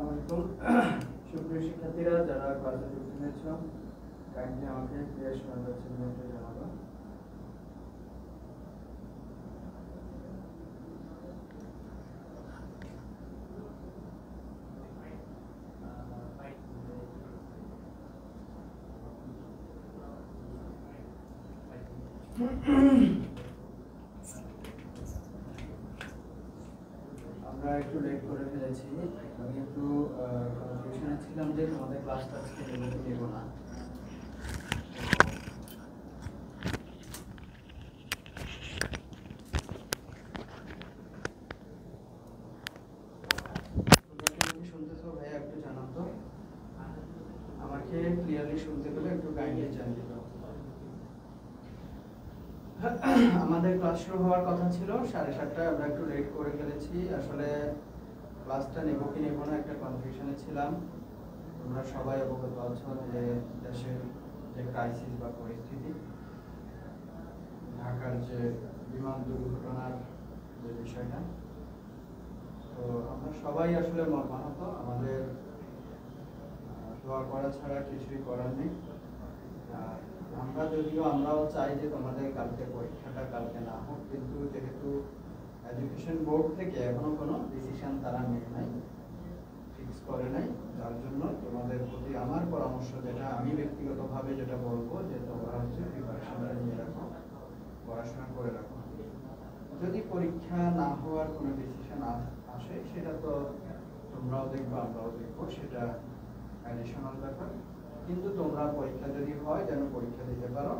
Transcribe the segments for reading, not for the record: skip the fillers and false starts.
আসসালামু আলাইকুম সুপ্রিয় শিক্ষার্থীরা যারা ক্লাসে যুক্ত হয়েছো কাইন্ডলি আমাকে ক্লিয়ার শোনা যাচ্ছে কিনা একটু জানাবো। আমরা একটু লেট করে ফেলেছি। আমি একটু কনফিউশনে ছিলাম যে তোমাদের ক্লাসটা আজকে নেব না। শুনতেছো ভাইয়া একটু জানাও তো, আমাকে ক্লিয়ারলি শুনতে পেলে একটু গাইডলাইন জানিয়ে দাও। আমাদের ক্লাস শুরু হওয়ার কথা ছিল 7:30টায়, আমরা একটু লেট করে ফেলেছি। আসলে ক্লাসটা নেব কি নেব না একটা কনফিউশনে ছিলাম। তোমরা সবাই অবগত আছো যে দেশের যে ক্রাইসিস বা পরিস্থিতি, ঢাকার যে বিমান দুর্ঘটনার যে বিষয়টা, তো আমরা সবাই আসলে মর্মাহত। আমাদের দোয়া করা ছাড়া কিছুই করার নেই। আর আমরাও চাই যে তোমাদের কালকে পরীক্ষাটা কালকে না হোক, কিন্তু যেহেতু এডুকেশন বোর্ড থেকে এখনো কোনো ডিসিশন তারা নেয় নাই, ফিক্স করে নাই, যার জন্য তোমাদের প্রতি আমার পরামর্শ, যেটা আমি ব্যক্তিগতভাবে যেটা বলবো, যে তোমরা প্রিপারেশনটা নিয়ে রাখো, পড়াশোনা করে রাখো। যদি পরীক্ষা না হওয়ার কোনো ডিসিশন আসে, সেটা তো তোমরাও দেখবো, আমরাও দেখবো, সেটা অ্যাডিশনাল ব্যাপার। কিন্তু তোমরা পরীক্ষা যদি হয় যেন পরীক্ষা দিতে পারো।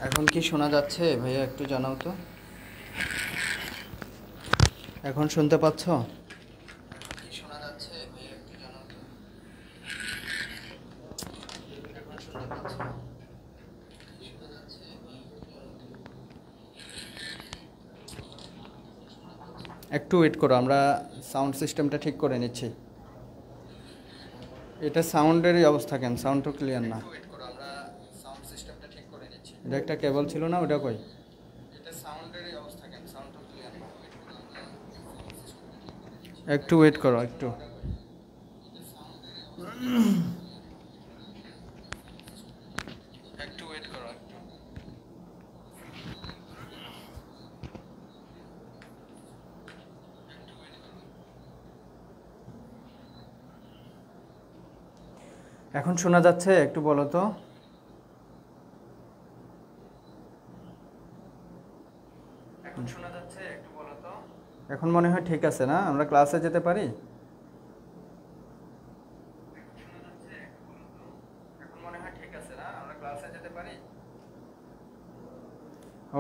এখন কি শোনা যাচ্ছে ভাইয়া একটু জানাও তো, এখন শুনতে পাচ্ছ? একটু ওয়েট করো, আমরা সাউন্ড সিস্টেমটা ঠিক করে নিচ্ছি। এটা সাউন্ডেরই অবস্থা কেন? সাউন্ড তো ক্লিয়ার না। এটা একটা কেবল ছিল না, ওটা কই? একটু ওয়েট করো, একটু। এখন শোনা যাচ্ছে? একটু বলো তো। এখন মনে হয় ঠিক আছে না? আমরা ক্লাসে যেতে পারি?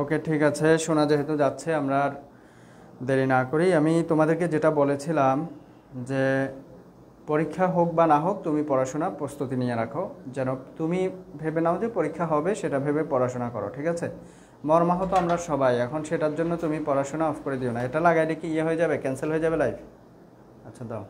ওকে, ঠিক আছে। শোনা যেহেতু যাচ্ছে, আমরা আর দেরি না করি। আমি তোমাদেরকে যেটা বলেছিলাম যে পরীক্ষা হোক বা না হোক, তুমি পড়াশোনা প্রস্তুতি নিয়ে রাখো, যেন তুমি ভেবে নাও যে পরীক্ষা হবে, সেটা ভেবে পড়াশোনা করো, ঠিক আছে? মর্মাহত আমরা সবাই, এখন সেটার জন্য তুমি পড়াশোনা অফ করে দিও না। এটা লাগাইলে কি হয়ে যাবে? ক্যান্সেল হয়ে যাবে লাইভ। আচ্ছা দাও।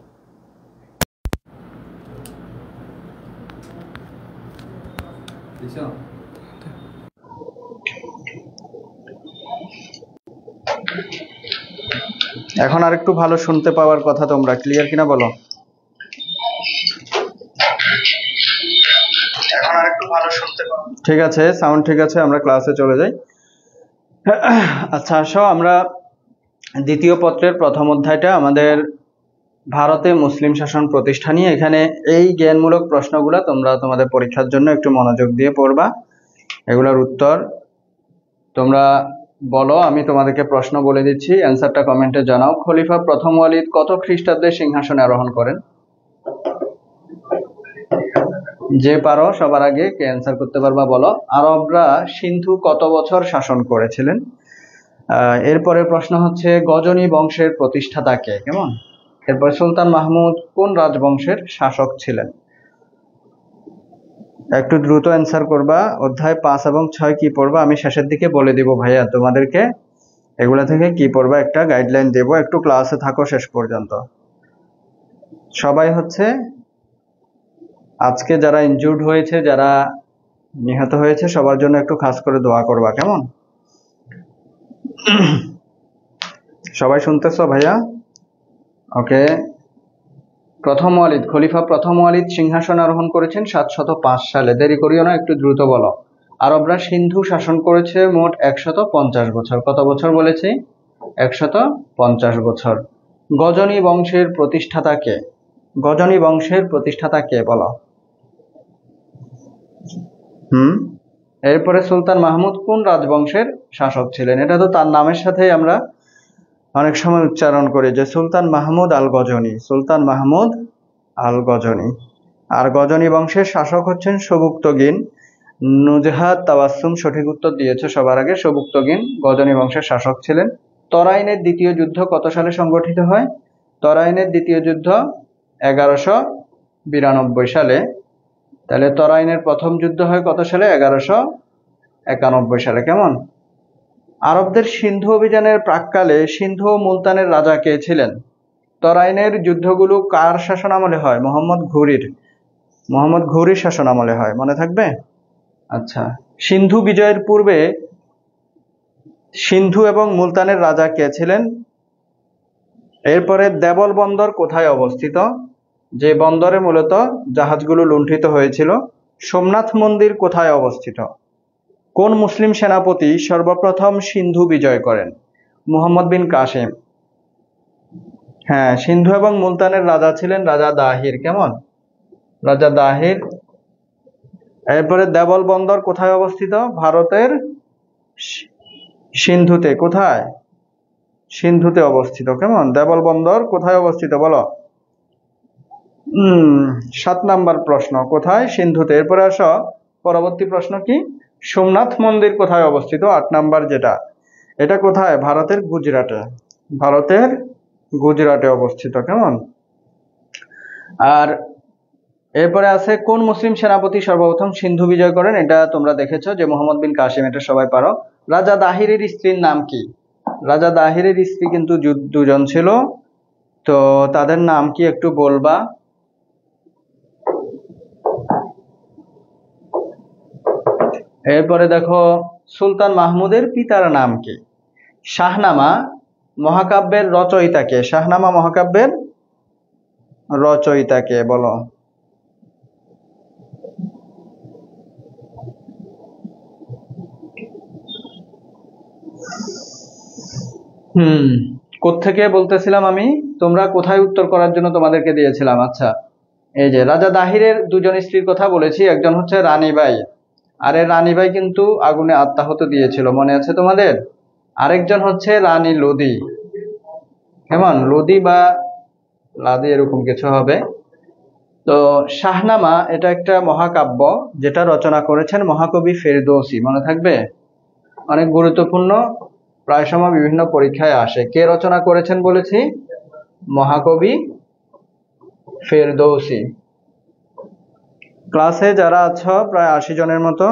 এখন আর একটু ভালো শুনতে পাওয়ার কথা, তোমরা ক্লিয়ার কিনা বলো। ঠিক আছে, সাউন্ড ঠিক আছে, আমরা ক্লাসে চলে যাই। আচ্ছা আসো, আমরা দ্বিতীয় পত্রের প্রথম অধ্যায়টা, আমাদের ভারতে মুসলিম শাসন প্রতিষ্ঠা নিয়ে। এখানে এই জ্ঞানমূলক প্রশ্নগুলো তোমরা তোমাদের পরীক্ষার জন্য একটু মনোযোগ দিয়ে পড়বা। এগুলোর উত্তর তোমরা বলো, আমি তোমাদেরকে প্রশ্ন বলে দিচ্ছি, অ্যান্সারটা কমেন্টে জানাও। খলিফা প্রথম ওয়ালিদ কত খ্রিস্টাব্দে সিংহাসনে আরোহণ করেন? যে পারো সবার আগে কে অ্যান্সার করতে পারবা বলো। আরবরা সিন্ধু কত বছর শাসন করেছিলেন? এরপরের প্রশ্ন হচ্ছে গজনী বংশের প্রতিষ্ঠাতা কে? কেমন? এরপর সুলতান মাহমুদ কোন রাজবংশের শাসক ছিলেন? একটু দ্রুত অ্যান্সার করবা। অধ্যায় 5 এবং 6 কি পড়বা আমি শেষের দিকে বলে দিব ভাইয়া তোমাদেরকে। এগুলা থেকে কি পড়বা একটা গাইডলাইন দেব, একটু ক্লাসে থাকো শেষ পর্যন্ত। সবাই হচ্ছে আজকে যারা ইনজুর্ড হয়েছে, যারা নিহত হয়েছে, সবার জন্য একটু খাস করে দোয়া করবা, কেমন? সবাই শুনতেছো ভাইয়া? ওকে। প্রথম ওয়ালিদ, খলিফা প্রথম ওয়ালিদ সিংহাসন আরোহণ করেছেন 705 সালে। দেরি করিও না, একটু দ্রুত বলো। আরবরা সিন্ধু শাসন করেছে মোট 150 বছর। কত বছর বলেছি? 150 বছর। গজনী বংশের প্রতিষ্ঠাতা কে? গজনী বংশের প্রতিষ্ঠাতা কে বলো? এরপরে সুলতান মাহমুদ কোন রাজবংশের শাসক ছিলেন? এটা তো তার নামের সাথে আমরা অনেক সময় উচ্চারণ করি যে সুলতান মাহমুদ আল গজনী, সুলতান মাহমুদ আল গজনী। আর গজনী বংশের শাসক হচ্ছেন সবুক্তগিন। নুজহাত তাওয়াসসুম সঠিক উত্তর দিয়েছে সবার আগে। সবুক্তগিন গজনী বংশের শাসক ছিলেন। তরাইনের দ্বিতীয় যুদ্ধ কত সালে সংগঠিত হয়? তরাইনের দ্বিতীয় যুদ্ধ 1192 সালে। তাহলে তরাইনের প্রথম যুদ্ধ হয় কত সালে? 1191 সালে, কেমন? আরবদের সিন্ধু অভিযানের প্রাক্কালে সিন্ধু ও মুলতানের রাজা কে ছিলেন? তরাইনের যুদ্ধগুলো কার শাসন আমলে হয়? মোহাম্মদ ঘুরির শাসন আমলে হয়, মনে থাকবে? আচ্ছা, সিন্ধু বিজয়ের পূর্বে সিন্ধু এবং মুলতানের রাজা কে ছিলেন? এরপরে দেবল বন্দর কোথায় অবস্থিত? যে বন্দরে মূলত জাহাজগুলো লুণ্ঠিত হয়েছিল। সোমনাথ মন্দির কোথায় অবস্থিত? কোন মুসলিম সেনাপতি সর্বপ্রথম সিন্ধু বিজয় করেন? মুহাম্মদ বিন কাসিম। হ্যাঁ, সিন্ধু এবং মুলতানের রাজা ছিলেন রাজা দাহির, কেমন? রাজা দাহির। এরপরে দেবল বন্দর কোথায় অবস্থিত? ভারতের সিন্ধুতে। কোথায়? সিন্ধুতে অবস্থিত, কেমন? দেবল বন্দর কোথায় অবস্থিত বলো? 7 নাম্বার প্রশ্ন, কোথায়? সিন্ধুতে। এরপরে আসো, পরবর্তী প্রশ্ন কি? সোমনাথ মন্দির কোথায় অবস্থিত? 8 নাম্বার যেটা, এটা কোথায়? ভারতের গুজরাটে। ভারতের গুজরাটে অবস্থিত, কেমন? আর এরপরে আছে কোন মুসলিম সেনাপতি সর্বপ্রথম সিন্ধু বিজয় করেন? এটা তোমরা দেখেছো যে মোহাম্মদ বিন কাসিম, এটা সবাই পারো। রাজা দাহিরের স্ত্রীর নাম কি? রাজা দাহিরের স্ত্রী কিন্তু দুজন ছিল, তো তাদের নাম কি একটু বলবা? এরপরে দেখো, সুলতান মাহমুদের পিতার নাম কি? শাহনামা মহাকাব্যের রচয়িতা কে? শাহনামা মহাকাব্যের রচয়িতা কে বলো? কোত্থেকে বলতেছিলাম আমি? তোমরা কোথায় উত্তর করার জন্য তোমাদেরকে দিয়েছিলাম। আচ্ছা, এই যে রাজা দাহিরের দুজন স্ত্রীর কথা বলেছি, একজন হচ্ছে রানীবাই, আর এই রানীবাই কিন্তু আগুনে আত্মাহুতি দিয়েছিল, মনে আছে তোমাদের? আরেকজন হচ্ছে রানী লোদি, কেমন? লোদি বা লাদি এরকম কিছু হবে। তো শাহনামা এটা একটা মহাকাব্য যেটা রচনা করেছেন মহাকবি ফেরদৌসী, মনে থাকবে? অনেক গুরুত্বপূর্ণ, প্রায় সময় বিভিন্ন পরীক্ষায় আসে। কে রচনা করেছেন বলেছি? মহাকবি ফেরদৌসী। ক্লাসে যারা আছো প্রায় 80 জনের মতো,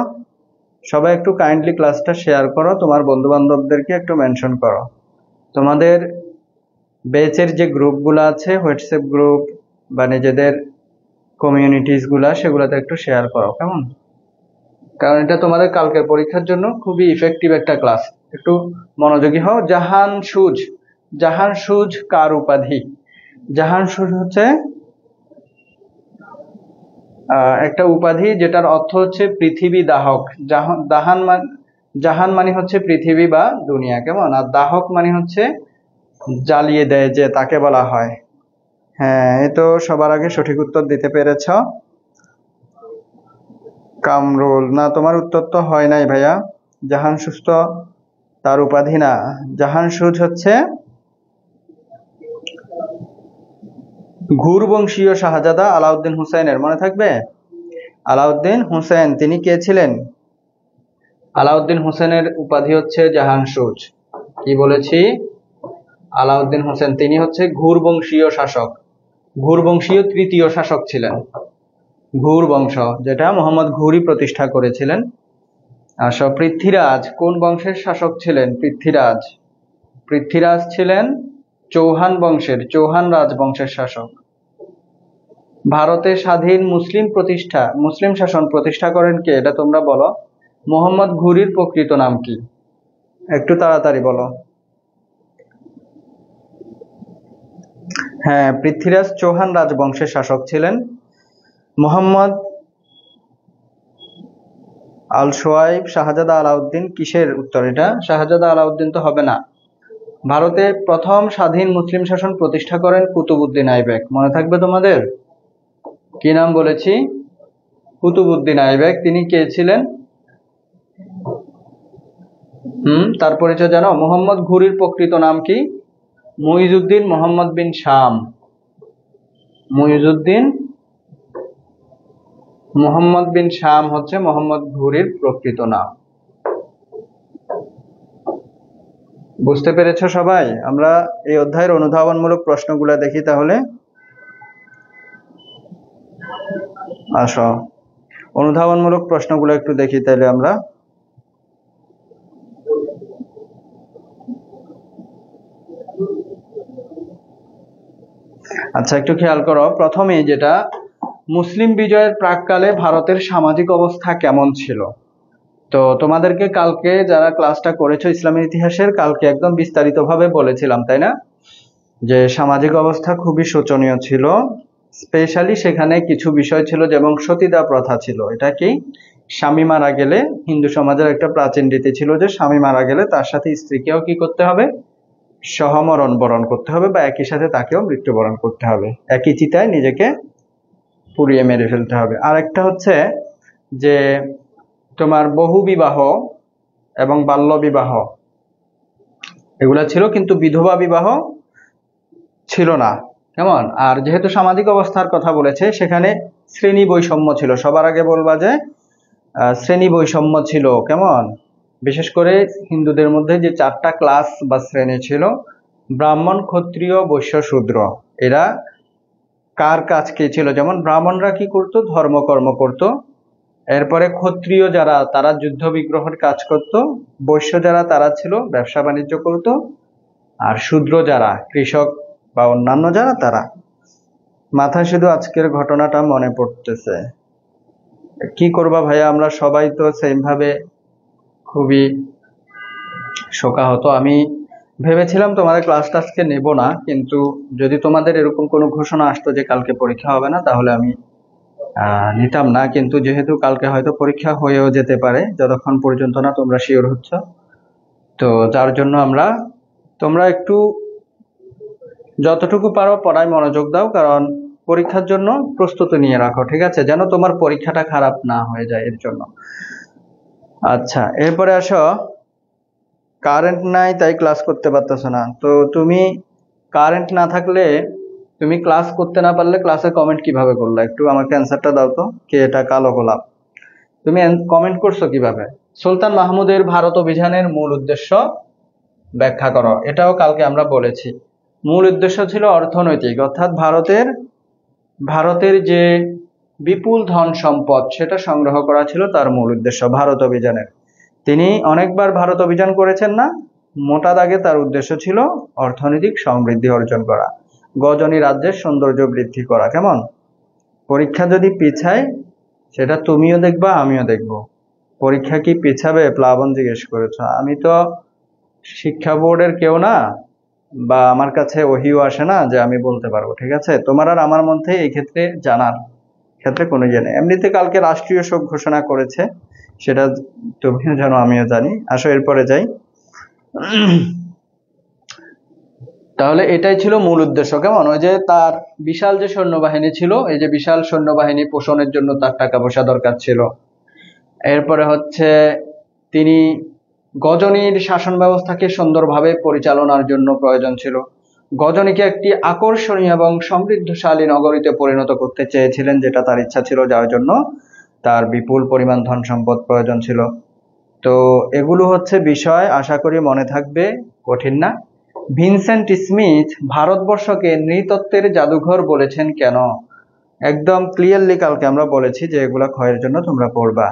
সবাই একটু কাইন্ডলি ক্লাসটা শেয়ার করো, তোমার বন্ধু বান্ধবদেরকে একটু মেনশন করো। তোমাদের ব্যাচের যে গ্রুপগুলো আছে, হোয়াটসঅ্যাপ গ্রুপ বা নিজেদের কমিউনিটিস গুলা, সেগুলোতে একটু শেয়ার করো, কেমন? কারণ এটা তোমাদের কালকের পরীক্ষার জন্য খুবই ইফেক্টিভ একটা ক্লাস। একটু মনোযোগী হও। জাহান সুজ কার উপাধি? জাহান সুজ হচ্ছে একটা উপাধি যেটার অর্থ হচ্ছে পৃথিবী দাহক। জাহান মানে হচ্ছে পৃথিবী বা দুনিয়া, কেমন? আর দাহক মানে হচ্ছে জ্বালিয়ে দেয় যে, তাকে বলা হয়। হ্যাঁ, এই তো সবার আগে সঠিক উত্তর দিতে পেরেছ। কামরুল, না তোমার উত্তর তো হয় নাই ভাইয়া। জাহান সুজ তো তার উপাধি না। জাহান সুজ হচ্ছে ঘুর বংশীয় শাহজাদা আলাউদ্দিন হুসাইনের, মনে থাকবে? আলাউদ্দিন হুসাইন তিনি কে ছিলেন? আলাউদ্দিন হুসাইনের উপাধি হচ্ছে জাহান সুজ। কি বলেছি? আলাউদ্দিন হোসেন, তিনি হচ্ছে ঘুর বংশীয় শাসক, ঘুর বংশীয় তৃতীয় শাসক ছিলেন। ঘুর বংশ, যেটা মোহাম্মদ ঘুরই প্রতিষ্ঠা করেছিলেন। পৃথ্বীরাজ কোন বংশের শাসক ছিলেন? পৃথ্বীরাজ, পৃথ্বীরাজ ছিলেন চৌহান বংশের, চৌহান রাজবংশের শাসক। ভারতে স্বাধীন মুসলিম শাসন প্রতিষ্ঠা করেন কে? এটা তোমরা বলো। মোহাম্মদ ঘুরির প্রকৃত নাম কি? একটু তাড়াতাড়ি বলো। হ্যাঁ, পৃথ্বীরাজ চৌহান রাজবংশের শাসক ছিলেন। মোহাম্মদ আল সোয়াইব শাহজাদা আলাউদ্দিন, কিসের উত্তর এটা? শাহজাদা আলাউদ্দিন তো হবে না। ভারতে প্রথম স্বাধীন মুসলিম শাসন প্রতিষ্ঠা করেন কুতুবউদ্দিন আইবেক। মনে থাকবে তোমাদের? কি নাম বলেছি? কুতুবউদ্দিন আইবেক। তিনি কে ছিলেন? তার পরিচয় জানো? মোহাম্মদ ঘুরির প্রকৃত নাম কি? মুইজউদ্দিন মোহাম্মদ বিন শাম। মুইজউদ্দিন মোহাম্মদ বিন শাম হচ্ছে মোহাম্মদ ঘুরির প্রকৃত নাম। বুঝতে পেরেছো সবাই? আমরা এই অধ্যায়ের অনুধাবনমূলক প্রশ্নগুলো দেখি তাহলে। আসো, অনুধাবনমূলক প্রশ্নগুলো একটু দেখি তাহলে আমরা। আচ্ছা, একটু খেয়াল করো। প্রথমে যেটা, মুসলিম বিজয়ের প্রাককালে ভারতের সামাজিক অবস্থা কেমন ছিল? তো তোমাদেরকে কালকে যারা ক্লাসটা করেছো ইসলামের ইতিহাসের, কালকে একদম বিস্তারিতভাবে বলেছিলাম, তাই না? যে সামাজিক অবস্থা খুবই শোচনীয় ছিল। স্পেশালি সেখানে কিছু বিষয় ছিল, যেমন সতীদাহ প্রথা ছিল। এটা কি? স্বামী মারা গেলে, হিন্দু সমাজের একটা প্রাচীন রীতি ছিল যে স্বামী মারা গেলে তার সাথে স্ত্রীকেও কি করতে হবে? সহমরণ বরণ করতে হবে, বা একই সাথে তাকেও মৃত্যুবরণ করতে হবে, একই চিতায় নিজেকে পুড়িয়ে মেরে ফেলতে হবে। আর একটা হচ্ছে যে তোমার বহু বিবাহ এবং বাল্য বিবাহ এগুলা ছিল, কিন্তু বিধবা বিবাহ ছিল না। কেমন? আর যেহেতু সামাজিক অবস্থার কথা বলেছে, সেখানে শ্রেণী বৈষম্য ছিল। সবার আগে বলবা যে শ্রেণী বৈষম্য ছিল। কেমন? বিশেষ করে হিন্দুদের মধ্যে যে 4টা ক্লাস বা শ্রেণী ছিল, ব্রাহ্মণ, ক্ষত্রিয়, বৈশ্য, শূদ্র। এরা কার কাজ কি ছিল? যেমন ব্রাহ্মণরা কি করত? ধর্মকর্ম করত। এরপরে ক্ষত্রিয় যারা, তারা যুদ্ধ বিগ্রহের কাজ করত। বৈশ্য যারা, তারা ছিল ব্যবসা বাণিজ্য করত। আর শূদ্র যারা, কৃষক বা অন্যান্য যারা, তারা। মাথায় শুধু আজকের ঘটনাটা মনে পড়তেছে। কি করবা ভাইয়া, আমরা সবাই তো সেম ভাবে খুবই শোকাহত। আমি ভেবেছিলাম তোমাদের ক্লাসটা আজকে নেব না, কিন্তু যদি তোমাদের এরকম কোনো ঘোষণা আসতো যে কালকে পরীক্ষা হবে না, তাহলে আমি নিতাম না। কিন্তু যেহেতু কালকে হয়তো পরীক্ষা হয়েও যেতে পারে, যতক্ষণ পর্যন্ত না তোমরা শিওর হচ্ছ, তো যার জন্য তোমরা একটু যতটুকু পারো পড়ায় মনোযোগ দাও, কারণ পরীক্ষার জন্য প্রস্তুতি নিয়ে রাখো, ঠিক আছে? যেন তোমার পরীক্ষাটা খারাপ না হয়ে যায়, এর জন্য। আচ্ছা, এরপরে আসো, কারেন্ট নাই তাই ক্লাস করতে পারতেছো না। তো তুমি কারেন্ট না থাকলে, তুমি ক্লাস করতে না পারলে ক্লাসে কমেন্ট কিভাবে করলে? একটু আমাকে অ্যান্সারটা দাও তো। কে এটা? কালো গোলাপ। তুমি কমেন্ট করছো কিভাবে? সুলতান মাহমুদের ভারত অভিযানের মূল উদ্দেশ্য ব্যাখ্যা করো। এটাও কালকে আমরা বলেছি। মূল উদ্দেশ্য ছিল অর্থনৈতিক, অর্থাৎ ভারতের যে বিপুল ধন সম্পদ সেটা সংগ্রহ করা ছিল তার মূল উদ্দেশ্য ভারত অভিযানের। তিনি অনেকবার ভারত অভিযান করেছেন না? মোটা দাগে তার উদ্দেশ্য ছিল অর্থনৈতিক সমৃদ্ধি অর্জন করা, গজনী রাজ্যের সৌন্দর্য বৃদ্ধি করা। কেমন? পরীক্ষা যদি পিছায়, সেটা তুমিও দেখবা, আমিও দেখব। পরীক্ষা কি পিছাবে? প্লাবন জিজ্ঞেস করেছো। আমি তো শিক্ষা বোর্ডের কেউ না, বা আমার কাছে ওহিও আসে না যে আমি বলতে পারবো, ঠিক আছে? তোমার আর আমার মধ্যে এই ক্ষেত্রে জানার ক্ষেত্রে কোনো ইয়ে নেই। এমনিতে কালকে রাষ্ট্রীয় শোক ঘোষণা করেছে, সেটা তুমিও জানো, আমিও জানি। আসো এরপরে যাই। তাহলে এটাই ছিল মূল উদ্দেশ্য। কেমন? ওই যে তার বিশাল যে সৈন্যবাহিনী ছিল, এই যে বিশাল সৈন্যবাহিনী পোষণের জন্য তার টাকা পয়সা দরকার ছিল। এরপরে হচ্ছে তিনি গজনীর শাসন ব্যবস্থাকে সুন্দরভাবে পরিচালনার জন্য প্রয়োজন ছিল। গজনীকে একটি আকর্ষণীয় এবং সমৃদ্ধশালী নগরীতে পরিণত করতে চেয়েছিলেন, যেটা তার ইচ্ছা ছিল, যার জন্য তার বিপুল পরিমাণ ধন সম্পদ প্রয়োজন ছিল। তো এগুলো হচ্ছে বিষয়, আশা করি মনে থাকবে, কঠিন না। ভিনসেন্ট স্মিথ ভারতবর্ষকে নৃতত্ত্বের জাদুঘর বলেছেন কেন? একদম ক্লিয়ারলি কালকে আমরা বলেছি যে এগুলা ক্ষয়ের জন্য তোমরা পড়বা।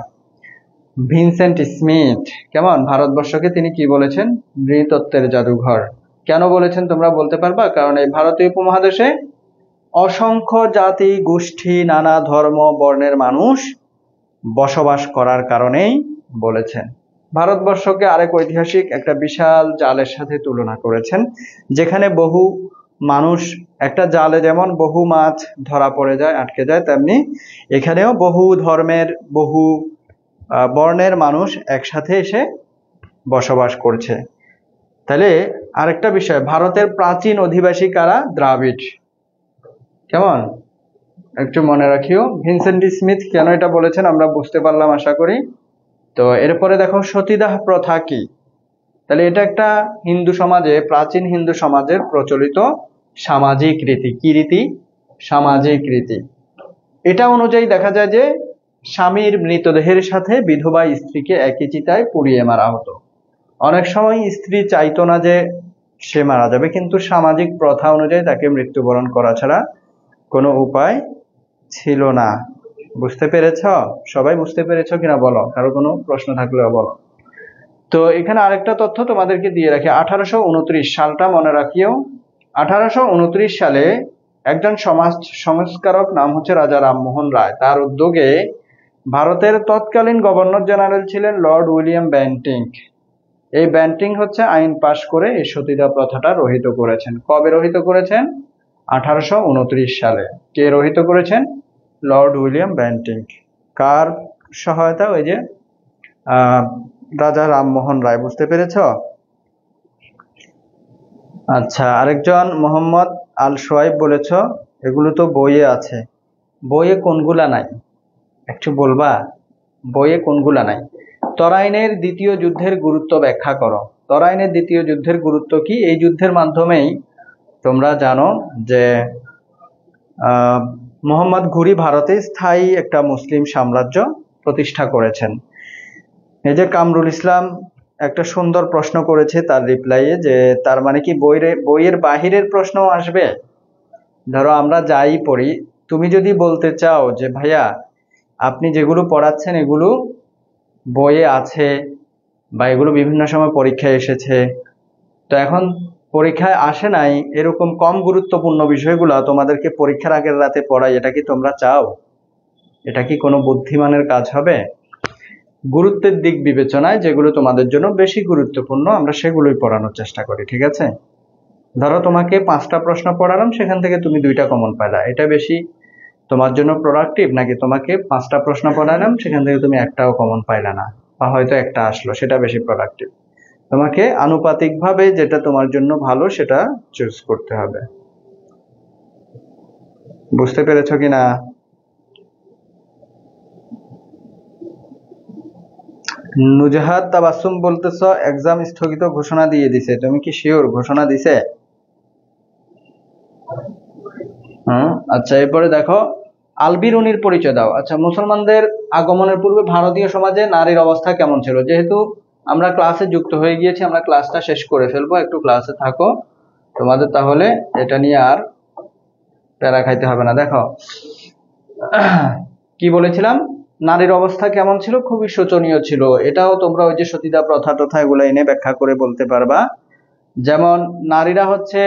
ভিনসেন্ট স্মিথ কেমন ভারতবর্ষকে তিনি কি বলেছেন? নৃতত্ত্বের জাদুঘর। কেন বলেছেন তোমরা বলতে পারবা? কারণ এই ভারতীয় উপমহাদেশে অসংখ্য জাতি গোষ্ঠী নানা ধর্ম বর্ণের মানুষ বসবাস করার কারণেই বলেছেন। ভারতবর্ষকে আরেক ঐতিহাসিক একটা বিশাল জালের সাথে তুলনা করেছেন, যেখানে বহু মানুষ, একটা জালে যেমন বহু মাছ ধরা পড়ে যায়, আটকে যায়, তেমনি এখানেও বহু ধর্মের বহু বর্ণের মানুষ একসাথে এসে বসবাস করছে। তাহলে আরেকটা বিষয়, ভারতের প্রাচীন অধিবাসী কারা? দ্রাবিড়। কেমন একটু মনে রাখিও। ভিনসেন্ট স্মিথ কেন এটা বলেছেন আমরা বুঝতে পারলাম আশা করি। তো এরপরে দেখো সতীদাহ প্রথা কি? তাহলে এটা একটা হিন্দু সমাজে, প্রাচীন হিন্দু সমাজের প্রচলিত সামাজিক রীতি। কি রীতি? সামাজিক রীতি। এটা অনুযায়ী দেখা যায় যে স্বামীর মৃতদেহের সাথে বিধবা স্ত্রীকে একই চিতায় পুড়িয়ে মারা হতো। অনেক সময় স্ত্রী চাইতো না যে সে মারা যাবে, কিন্তু সামাজিক প্রথা অনুযায়ী তাকে মৃত্যুবরণ করা ছাড়া কোনো উপায় ছিল না। বুঝতে পেরেছ? সবাই বুঝতে পেরেছ কিনা বলো, কারো কোনো প্রশ্ন থাকলেও বলো। তো এখানে আরেকটা তথ্য তোমাদেরকে দিয়ে রাখি, 1829 সালটা মনে রাখিও। 1829 সালে একজন সমাজ সংস্কারক, নাম হচ্ছে রাজা রামমোহন রায়, তার উদ্যোগে ভারতের তৎকালীন গভর্নর জেনারেল ছিলেন লর্ড উইলিয়াম বেন্টিঙ্ক। এই বেন্টিঙ্ক হচ্ছে আইন পাশ করে এই সতীদাহ প্রথাটা রহিত করেছেন। কবে রহিত করেছেন? 1829 সালে। কে রহিত করেছেন? Lord William Bentinck. কার সহায়তা? ওই যে রাজা রামমোহন রায়। বুঝতে পেরেছ? আচ্ছা, আরেকজন মোহাম্মদ আল সোয়াইব বলেছ, এগুলো তো বইয়ে আছে, বইয়ে কোনগুলা নাই একটু বলবা? বইয়ে কোনগুলা নাই? তরাইনের দ্বিতীয় যুদ্ধের গুরুত্ব ব্যাখ্যা করো। তরাইনের দ্বিতীয় যুদ্ধের গুরুত্ব কি? এই যুদ্ধের মাধ্যমেই তোমরা জানো যে মোহাম্মদ ঘুরি ভারতে স্থায়ী একটা মুসলিম সাম্রাজ্য প্রতিষ্ঠা করেছেন। এই যে কামরুল ইসলাম একটা সুন্দর প্রশ্ন করেছে তার রিপ্লাইয়ে, যে তার মানে কি বইয়ের বাহিরের প্রশ্ন আসবে? ধরো আমরা যাই পড়ি, তুমি যদি বলতে চাও যে ভাইয়া আপনি যেগুলো পড়াচ্ছেন এগুলো বইয়ে আছে বা এগুলো বিভিন্ন সময় পরীক্ষায় এসেছে, তো এখন পরীক্ষায় আসে নাই এরকম কম গুরুত্বপূর্ণ বিষয়গুলো তোমাদেরকে পরীক্ষার আগের রাতে পড়াই, এটা কি তোমরা চাও? এটা কি কোনো বুদ্ধিমানের কাজ হবে? গুরুত্বের দিক বিবেচনায় যেগুলো তোমাদের জন্য বেশি গুরুত্বপূর্ণ আমরা সেগুলোই পড়ানোর চেষ্টা করি, ঠিক আছে? ধরো তোমাকে 5টা প্রশ্ন পড়ালাম, সেখান থেকে তুমি 2টা কমন পাইলা, এটা বেশি তোমার জন্য প্রোডাক্টিভ নাকি তোমাকে 5টা প্রশ্ন পড়ালাম সেখান থেকে তুমি একটাও কমন পাইলা না, বা হয়তো একটা আসলো, সেটা বেশি প্রোডাক্টিভ? তোমাকে আনুপাতিকভাবে যেটা তোমার জন্য ভালো সেটা চুজ করতে হবে। বুঝতে পেরেছো কিনা? নুজহাত তাবাসসুম বলতেছ এক্সাম স্থগিত ঘোষণা দিয়ে দিছে, তুমি কি শিওর ঘোষণা দিছে? আচ্ছা, এরপরে দেখো আল-বিরুনির পরিচয় দাও। আচ্ছা, মুসলমানদের আগমনের পূর্বে ভারতীয় সমাজে নারীর অবস্থা কেমন ছিল? যেহেতু আমরা ক্লাসে যুক্ত হয়ে গিয়েছি, আমরা ক্লাসটা শেষ করে ফেলবো, একটু ক্লাসে থাকো, তোমাদের তাহলে এটা নিয়ে আর প্যারা খাইতে হবে না। দেখো কি বলেছিলাম, নারীর অবস্থা কেমন ছিল? খুবই শোচনীয় ছিল। এটাও তোমরা ওই যে সতীদাহ প্রথা টথা এগুলো এনে ব্যাখ্যা করে বলতে পারবা। যেমন নারীরা হচ্ছে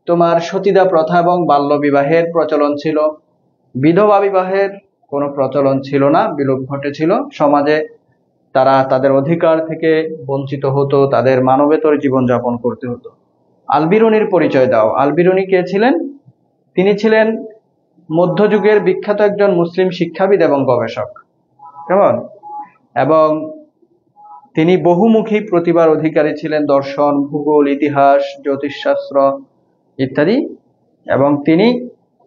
তোমার সতীদাহ প্রথা এবং বাল্য বিবাহের প্রচলন ছিল, বিধবা বিবাহের কোনো প্রচলন ছিল না, বিলোপ ঘটেছিল। সমাজে তারা তাদের অধিকার থেকে বঞ্চিত হতো, তাদের মানবেতর জীবনযাপন করতে হতো। আল-বিরুনির পরিচয় দাও। আল-বিরুনি কে ছিলেন? তিনি ছিলেন মধ্যযুগের বিখ্যাত একজন মুসলিম শিক্ষাবিদ এবং গবেষক, কেমন? এবং তিনি বহুমুখী প্রতিভার অধিকারী ছিলেন, দর্শন, ভূগোল, ইতিহাস, জ্যোতিষশাস্ত্র ইত্যাদি। এবং তিনি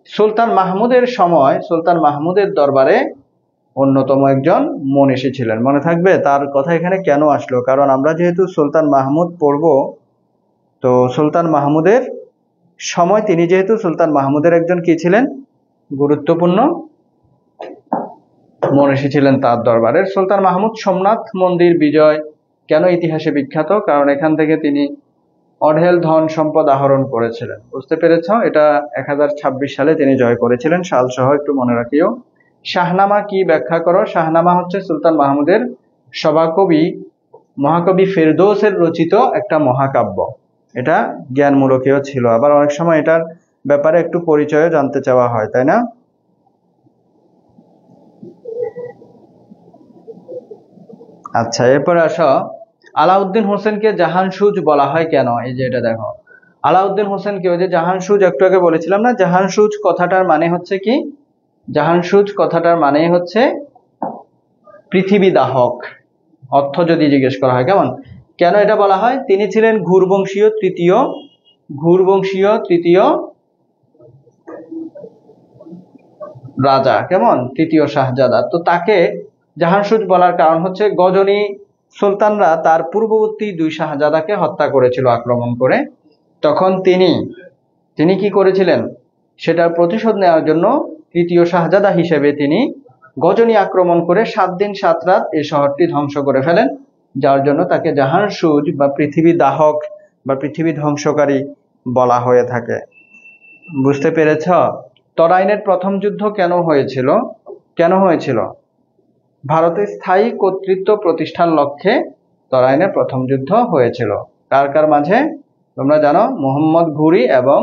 সুলতান মাহমুদের সময়, সুলতান মাহমুদের দরবারে অন্যতম একজন মনীষী ছিলেন। মনে থাকবে তার কথা এখানে কেন আসলো, কারণ আমরা যেহেতু সুলতান মাহমুদ পড়ব, তো সুলতান মাহমুদের সময় তিনি যেহেতু সুলতান মাহমুদের একজন কি ছিলেন? গুরুত্বপূর্ণ মনীষী ছিলেন তার দরবারের। সুলতান মাহমুদ সোমনাথ মন্দির বিজয় কেন ইতিহাসে বিখ্যাত? কারণ এখান থেকে তিনি অঢেল ধন সম্পদ আহরণ করেছিলেন। বুঝতে পেরেছ? এটা 1026 সালে তিনি জয় করেছিলেন। সাল সহ একটু মনে রাখিও। শাহনামা কি ব্যাখ্যা করো। শাহনামা হচ্ছে সুলতান মাহমুদের সভাকবি মহাকবি ফেরদৌসের রচিত একটা মহাকাব্য। এটা জ্ঞানমূলকীয় ছিল, আবার অনেক সময় এটার ব্যাপারে একটু পরিচয়ও জানতে চাওয়া হয়, তাই না? আচ্ছা, এরপরে আসো, আলাউদ্দিন হোসেনকে জাহানসুজ বলা হয় কেন? এই যে এটা দেখো, আলাউদ্দিন হোসেনকে, ওই যে জাহানসুজ একটু আগে বলেছিলাম না, জাহানসুজ কথাটার মানে হচ্ছে কি? জাহানসুজ কথাটার মানে হচ্ছে পৃথিবী দাহক। অর্থ যদি জিজ্ঞেস করা হয় কেমন, কেন এটা বলা হয়? তিনি ছিলেন ঘুরবংশীয় তৃতীয় রাজা, কেমন, তৃতীয় শাহজাদা। তো তাকে জাহানসুজ বলার কারণ হচ্ছে গজনী সুলতানরা তার পূর্ববর্তী 2 শাহজাদাকে হত্যা করেছিল আক্রমণ করে। তখন তিনি কি করেছিলেন, সেটার প্রতিশোধ নেওয়ার জন্য তৃতীয় শাহজাদা হিসেবে তিনি গজনী আক্রমণ করে 7 দিন 7 রাত এই শহরটি ধ্বংস করে ফেলেন, যার জন্য তাকে জাহানসুজ বা পৃথিবী দাহক বা পৃথিবী ধ্বংসকারী বলা হয়ে থাকে। বুঝতে পেরেছ? তরাইনের প্রথম যুদ্ধ কেন হয়েছিল? ভারতে স্থায়ী কর্তৃত্ব প্রতিষ্ঠার লক্ষ্যে তরাইনের প্রথম যুদ্ধ হয়েছিল। কার কার মাঝে? তোমরা জানো, মোহাম্মদ ঘুরি এবং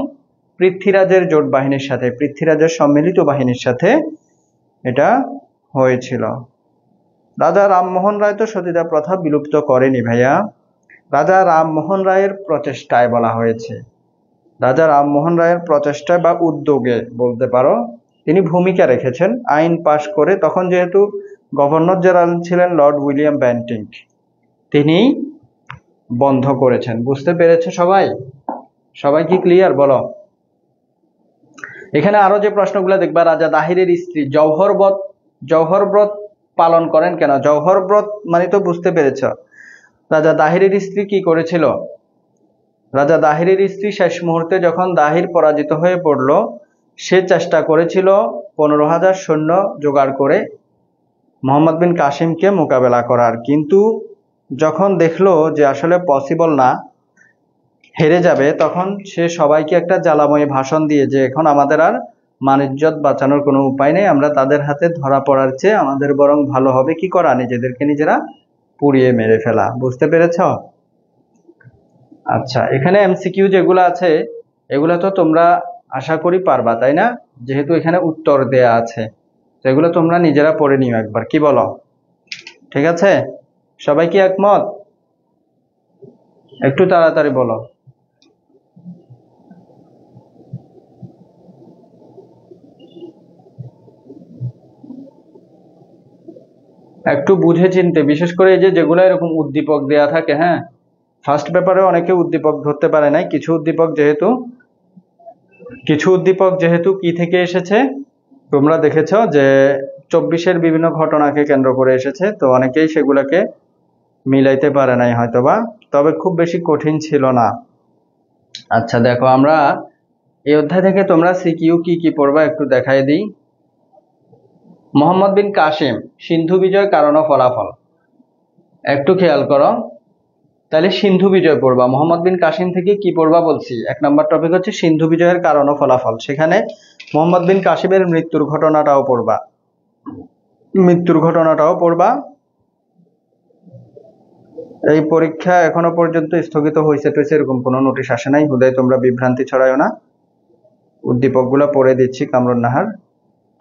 পৃথ্বীরাজের জোট বাহিনীর সাথে, পৃথ্বীরাজের সম্মিলিত বাহিনীর সাথে এটা হয়েছিল। রাজা রামমোহন রায় তো সতীদাহ প্রথা বিলুপ্ত করেনি ভাইয়া, রাজা রামমোহন রায়ের প্রচেষ্টায় বলা হয়েছে। রাজা রামমোহন রায়ের প্রচেষ্টায় বা উদ্যোগে বলতে পারো, তিনি ভূমিকা রেখেছেন আইন পাশ করে। তখন যেহেতু গভর্নর জেনারেল ছিলেন লর্ড উইলিয়াম বেন্টিঙ্ক, তিনি বন্ধ করেছেন। বুঝতে পেরেছে সবাই কি ক্লিয়ার বলো? এখানে আরো যে প্রশ্নগুলো দেখবা, রাজা দাহিরের স্ত্রী জওহর ব্রত পালন করেন কেন? জওহর ব্রত মানে তো বুঝতে পেরেছ। রাজা দাহিরের স্ত্রী কি করেছিল? রাজা দাহিরের স্ত্রী শেষ মুহূর্তে যখন দাহির পরাজিত হয়ে পড়ল, সে চেষ্টা করেছিল 15,000 সৈন্য জোগাড় করে মোহাম্মদ বিন কাসিমকে মোকাবেলা করার, কিন্তু যখন দেখলো যে আসলে পসিবল না, হেরে যাবে, তখন সে সবাইকে একটা জ্বালাময়ী ভাষণ দিয়ে যে এখন আমাদের আর মান ইজ্জত বাঁচানোর কোনো উপায় নেই, আমরা তাদের হাতে ধরা পড়ার চেয়ে আমাদের বরং ভালো হবে কি করা, নিজেদেরকে নিজেরা পুড়িয়ে মেরে ফেলা। বুঝতে পেরেছ? আচ্ছা, এখানে এমসিকিউ যেগুলো আছে এগুলো তো তোমরা আশা করি পারবা, তাই না? যেহেতু এখানে উত্তর দেয়া আছে, সেগুলো তোমরা নিজেরা পড়ে নিও একবার, কি বলো? ঠিক আছে, সবাই কি একমত? একটু তাড়াতাড়ি বলো। একটু বুঝে চিনতে, বিশেষ করে এই যেগুলো এরকম উদ্দীপক দেয়া থাকে, হ্যাঁ, ফার্স্ট পেপারে অনেকে উদ্দীপক ধরতে পারে নাই। কিছু উদ্দীপক যেহেতু কি থেকে এসেছে, তোমরা দেখেছ যে 24-এর বিভিন্ন ঘটনাকে কেন্দ্র করে এসেছে, তো অনেকেই সেগুলোকে মিলাইতে পারে নাই হয়তোবা, তবে খুব বেশি কঠিন ছিল না। আচ্ছা দেখো, আমরা এই অধ্যায় থেকে তোমরা সিকিউ কি পড়বা একটু দেখাই দিই। মোহাম্মদ বিন কাসিম, সিন্ধু বিজয়, কারণ ও ফলাফল। একটু খেয়াল করো, তাহলে সিন্ধু বিজয় পড়বা। মোহাম্মদ বিন কাসিম থেকে কি পড়বা বলছি? 1 নম্বর টপিক হচ্ছে সিন্ধু বিজয়ের কারণ ও ফলাফল। সেখানে মোহাম্মদ বিন কাসিমের মৃত্যুর ঘটনাটাও পড়বা। এই পরীক্ষা এখনো পর্যন্ত স্থগিত হয়েছে এরকম কোনো নোটিশ আসে নাই, হুদাই তোমরা বিভ্রান্তি ছড়ায়ও না। উদ্দীপকগুলো পড়ে দিচ্ছি, কামরুন নাহার।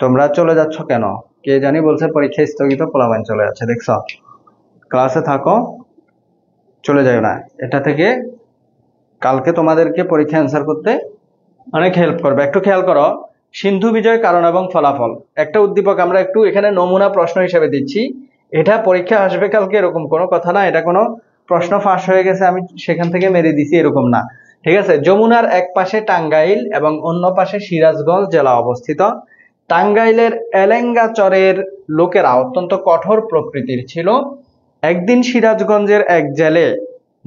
তোমরা চলে যাচ্ছ কেন? কে জানি বলছে পরীক্ষা স্থগিত, পোলাপাইন চলে যাচ্ছে, দেখছো? ক্লাসে থাকো, চলে যাও না। এটা থেকে কালকে তোমাদেরকে পরীক্ষা অ্যান্সার করতে অনেক হেল্প করবে। একটু খেয়াল করো, সিন্ধু বিজয়, কারণ এবং ফলাফল, একটা উদ্দীপক আমরা একটু এখানে নমুনা প্রশ্ন হিসেবে দিচ্ছি। এটা পরীক্ষা আসবে কালকে এরকম কোনো কথা না, এটা কোনো প্রশ্ন ফাঁস হয়ে গেছে আমি সেখান থেকে মেরে দিছি এরকম না, ঠিক আছে? যমুনার এক পাশে টাঙ্গাইল এবং অন্য পাশে সিরাজগঞ্জ জেলা অবস্থিত। টাঙ্গাইলের এলেঙ্গাচরের লোকেরা অত্যন্ত কঠোর প্রকৃতির ছিল। একদিন সিরাজগঞ্জের এক জেলে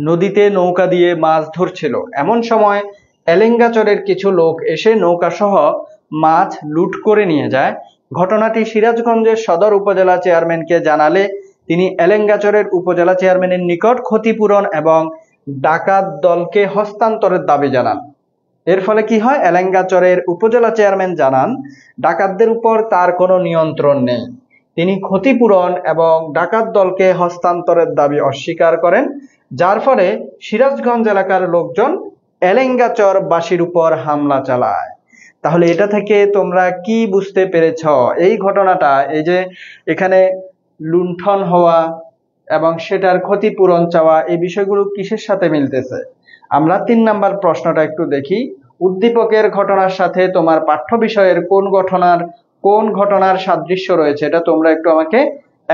নদীতে নৌকা দিয়ে মাছ ধরছিল। এমন সময় এলেঙ্গাচরের কিছু লোক এসে নৌকাসহ মাছ লুট করে নিয়ে যায়। ঘটনাটি সিরাজগঞ্জের সদর উপজেলা চেয়ারম্যানকে জানালে তিনি এলেঙ্গাচরের উপজেলা চেয়ারম্যানের নিকট ক্ষতিপূরণ এবং ডাকাত দলকে হস্তান্তরের দাবি জানান। এর ফলে কি হয়, এলেঙ্গাচরের উপজেলা চেয়ারম্যান জানান ডাকাতদের উপর তার কোনো নিয়ন্ত্রণ নেই। তিনি ক্ষতিপূরণ এবং ডাকাত দলকে হস্তান্তরের দাবি অস্বীকার করেন, যার ফলে সিরাজগঞ্জ এলাকার লোকজন এলেঙ্গাচর বাসীর উপর হামলা চালায়। তাহলে এটা থেকে তোমরা কি বুঝতে পেরেছ? এই ঘটনাটা, এই যে এখানে লুণ্ঠন হওয়া এবং সেটার ক্ষতিপূরণ চাওয়া, এই বিষয়গুলো কিসের সাথে মিলতেছে? আমরা 3 নাম্বার প্রশ্নটা একটু দেখি। উদ্দীপকের ঘটনার সাথে তোমার পাঠ্য বিষয়ের কোন ঘটনার সাদৃশ্য রয়েছে, এটা তোমরা একটু আমাকে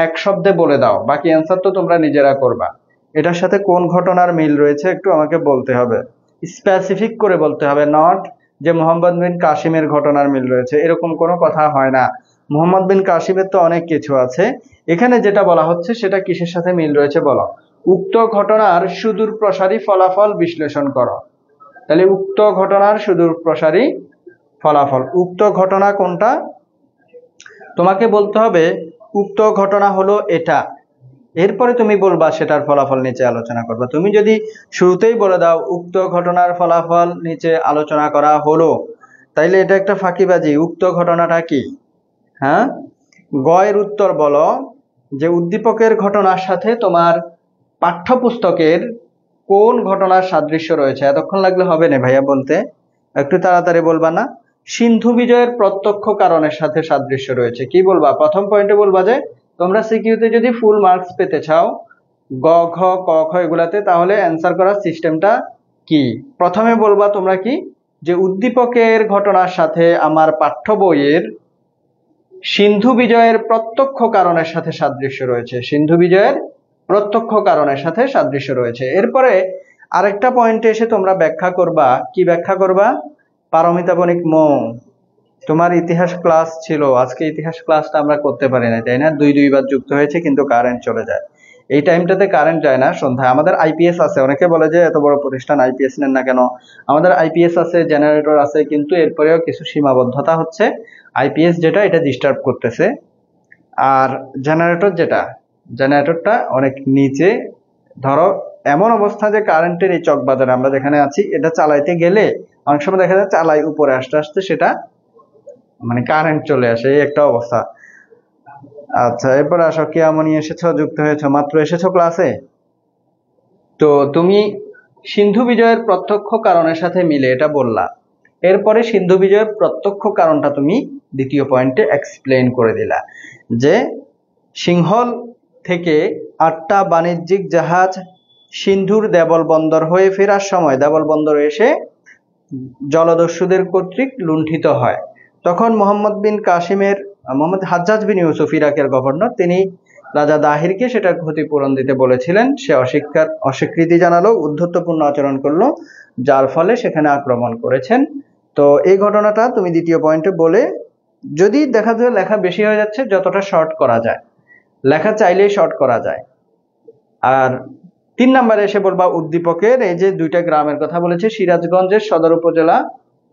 এক শব্দে বলে দাও। বাকি অ্যান্সার তো তোমরা নিজেরা করবা। এটার সাথে কোন ঘটনার মিল রয়েছে একটু আমাকে বলতে হবে, স্পেসিফিক করে বলতে হবে, নট যে মোহাম্মদ বিন কাসিমের ঘটনার মিল রয়েছে, এরকম কোনো কথা হয় না। মোহাম্মদ বিন কাসিমের তো অনেক কিছু আছে, এখানে যেটা বলা হচ্ছে সেটা কিসের সাথে মিল রয়েছে বলো। উক্ত ঘটনার সুদূর প্রসারী ফলাফল বিশ্লেষণ করো। তাহলে উক্ত ঘটনার সুদূর প্রসারী ফলাফল, উক্ত ঘটনা কোনটা তোমাকে বলতে হবে। উক্ত ঘটনা হলো এটা, এরপরে তুমি বলবা সেটার ফলাফল নিচে আলোচনা করবা। তুমি যদি শুরুতেই বলে দাও উক্ত ঘটনার ফলাফল নিচে আলোচনা করা হলো, তাইলে এটা একটা ফাঁকিবাজি। উক্ত ঘটনাটা কি? হ্যাঁ, গয়ের উত্তর বলো যে উদ্দীপকের ঘটনার সাথে তোমার পাঠ্যপুস্তকের কোন ঘটনার সাদৃশ্য রয়েছে। এতক্ষণ লাগলে হবে না ভাইয়া বলতে, একটু তাড়াতাড়ি বলবা না। সিন্ধু বিজয়ের প্রত্যক্ষ কারণের সাথে সাদৃশ্য রয়েছে। কি বলবা? প্রথম পয়েন্টে বলবা যে তোমরা সিকিউতে যদি ফুল মার্কস পেতে চাও গ ঘ ক খ এগুলাতে, তাহলে অ্যান্সার করার সিস্টেমটা কি। প্রথমে বলবা তোমরা কি, যে উদ্দীপকের ঘটনার সাথে আমার পাঠ্য বইয়ের সিন্ধু বিজয়ের প্রত্যক্ষ কারণের সাথে সাদৃশ্য রয়েছে। সিন্ধু বিজয়ের প্রত্যক্ষ কারণের সাথে সাদৃশ্য রয়েছে। এরপরে আরেকটা পয়েন্টে এসে তোমরা ব্যাখ্যা করবা। কি ব্যাখ্যা করবা? পারমিতাপনিক মৌন। তোমার ইতিহাস ক্লাস ছিল, আজকে ইতিহাস ক্লাসটা আমরা করতে পারি না, তাই না? দুইবার যুক্ত হয়েছে কিন্তু কারেন্ট চলে যায়। এই টাইমটাতে কারেন্ট যায় না সন্ধ্যায়। আমাদের আইপিএস আছে, অনেকে বলে যে এত বড় প্রতিষ্ঠান আইপিএস নেন না কেন। আমাদের আইপিএস আছে, জেনারেটর আছে, কিন্তু এরপরেও কিছু সীমাবদ্ধতা হচ্ছে। আইপিএস যেটা, এটা ডিস্টার্ব করতেছে। আর জেনারেটরটা অনেক নিচে, ধরো এমন অবস্থা যে কারেন্টের এই চকবাজারে আমরা যেখানে আছি, এটা চালাইতে গেলে অনেক সময় দেখা যায় চালাই উপরে আসতে আসতে সেটা মানে কারেন্ট চলে আসে, এই একটা অবস্থা। আচ্ছা, এরপর আসো, কেমনই এসেছো, যুক্ত হয়েছো, মাত্র এসেছো ক্লাসে। তো তুমি সিন্ধু বিজয়ের প্রত্যক্ষ কারণের সাথে মিলে এটা বললা। এরপরে সিন্ধু বিজয়ের প্রত্যক্ষ কারণটা তুমি দ্বিতীয় পয়েন্টে এক্সপ্লেইন করে দিলা, যে সিংহল থেকে 8টা বাণিজ্যিক জাহাজ সিন্ধুর দেবল বন্দর হয়ে ফেরার সময় দেবল বন্দরে এসে জলদস্যুদের কর্তৃক লুণ্ঠিত হয়। তখন মোহাম্মদ হাজ্জাজ বিন ইউসুফ, ইরাকের গভর্নর, তিনি রাজা দাহিরকে সেটার ক্ষতিপূরণ দিতে বলেছিলেন। সে অস্বীকৃতি জানালো, উদ্ধত্যপূর্ণ আচরণ করলো, যার ফলে সেখানে আক্রমণ করেছেন। তো এই ঘটনাটা তুমি দ্বিতীয় পয়েন্টে বলে, যদি দেখা যায় লেখা বেশি হয়ে যাচ্ছে, যতটা শর্ট করা যায়, লেখা চাইলেই শর্ট করা যায়। আর 3 নম্বরে এসে বলবা উদ্দীপকের এই যে 2টা গ্রামের কথা বলেছে, সিরাজগঞ্জের সদর উপজেলা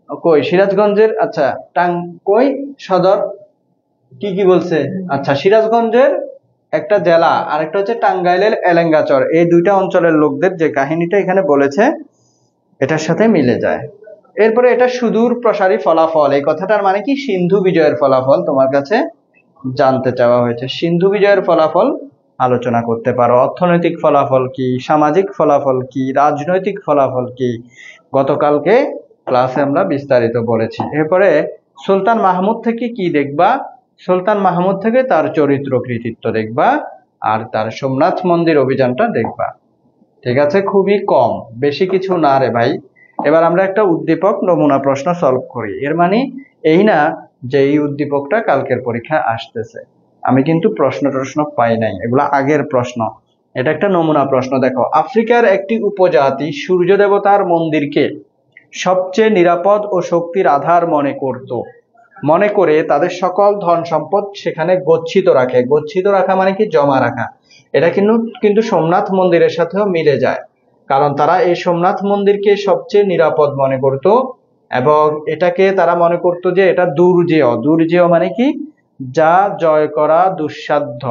কই, সিরাজগঞ্জের আচ্ছা কই সদর কি বলছে, আচ্ছা সিরাজগঞ্জের একটা জেলা, আর একটা হচ্ছে টাঙ্গাইলের এলেঙ্গাচর, এই 2টা অঞ্চলের লোকদের যে কাহিনীটা এখানে বলেছে এটার সাথে মিলে যায়। এরপরে এটা সুদূর প্রসারী ফলাফল, এই কথাটার মানে কি? সিন্ধু বিজয়ের ফলাফল তোমার কাছে জানতে চাওয়া হয়েছে। সিন্ধু বিজয়ের ফলাফল আলোচনা করতে পারো। অর্থনৈতিক ফলাফল কি, সামাজিক ফলাফল কি, রাজনৈতিক ফলাফল কি, গতকালকে ক্লাসে আমরা বিস্তারিত বলেছি। এরপরে সুলতান মাহমুদ থেকে কি দেখবা? সুলতান মাহমুদ থেকে তার চরিত্র কৃতিত্ব দেখবা, আর তার সোমনাথ মন্দির অভিযানটা দেখবা। ঠিক আছে, খুবই কম, বেশি কিছু না রে ভাই। এবার আমরা একটা উদ্দীপক নমুনা প্রশ্ন সলভ করি। এর মানে এই না যে এই উদ্দীপকটা কালকের পরীক্ষা আসতেছে। আমি কিন্তু প্রশ্ন পাই নাই, এগুলো আগের প্রশ্ন। এটা একটা নমুনা প্রশ্ন। দেখো, আফ্রিকার একটি উপজাতি সূর্য দেবতার মন্দিরকে সবচেয়ে নিরাপদ ও শক্তির আধার মনে করে তাদের সকল ধন সম্পদ সেখানে গচ্ছিত রাখে। গচ্ছিত রাখা মানে কি? জমা রাখা। এটা কিন্তু সোমনাথ মন্দিরের সাথেও মিলে যায়, কারণ তারা এই সোমনাথ মন্দিরকে সবচেয়ে নিরাপদ মনে করত, এবং এটাকে তারা মনে করত যে এটা দুর্জেয় মানে কি? যা জয় করা দুঃসাধ্য,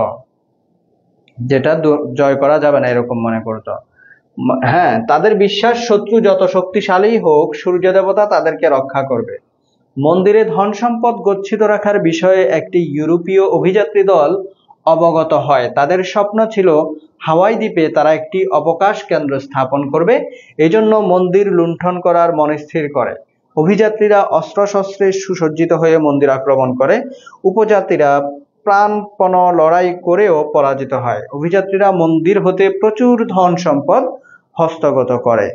যেটা জয় করা যাবে না, এরকম মনে করত। হ্যাঁ, তাদের বিশ্বাস শত্রু যত শক্তিশালী হোক সূর্য দেবতা তাদেরকে রক্ষা করবে। মন্দিরে ধন সম্পদ গচ্ছিত রাখার বিষয়ে একটি ইউরোপীয় অভিযাত্রী দল অবগত হয়। তাদের স্বপ্ন ছিল হাওয়াই দ্বীপে তারা একটি অবকাশ কেন্দ্র স্থাপন করবে। এজন্য মন্দির লুণ্ঠন করার মনস্থির করে। অভিযাত্রীরা অস্ত্রশস্ত্রে সুসজ্জিত হয়ে মন্দির আক্রমণ করে। উপযাত্রীরা প্রাণপণ লড়াই করেও পরাজিত হয়। অভিযাত্রীরা মন্দির হতে প্রচুর ধন সম্পদ হস্তগত করে।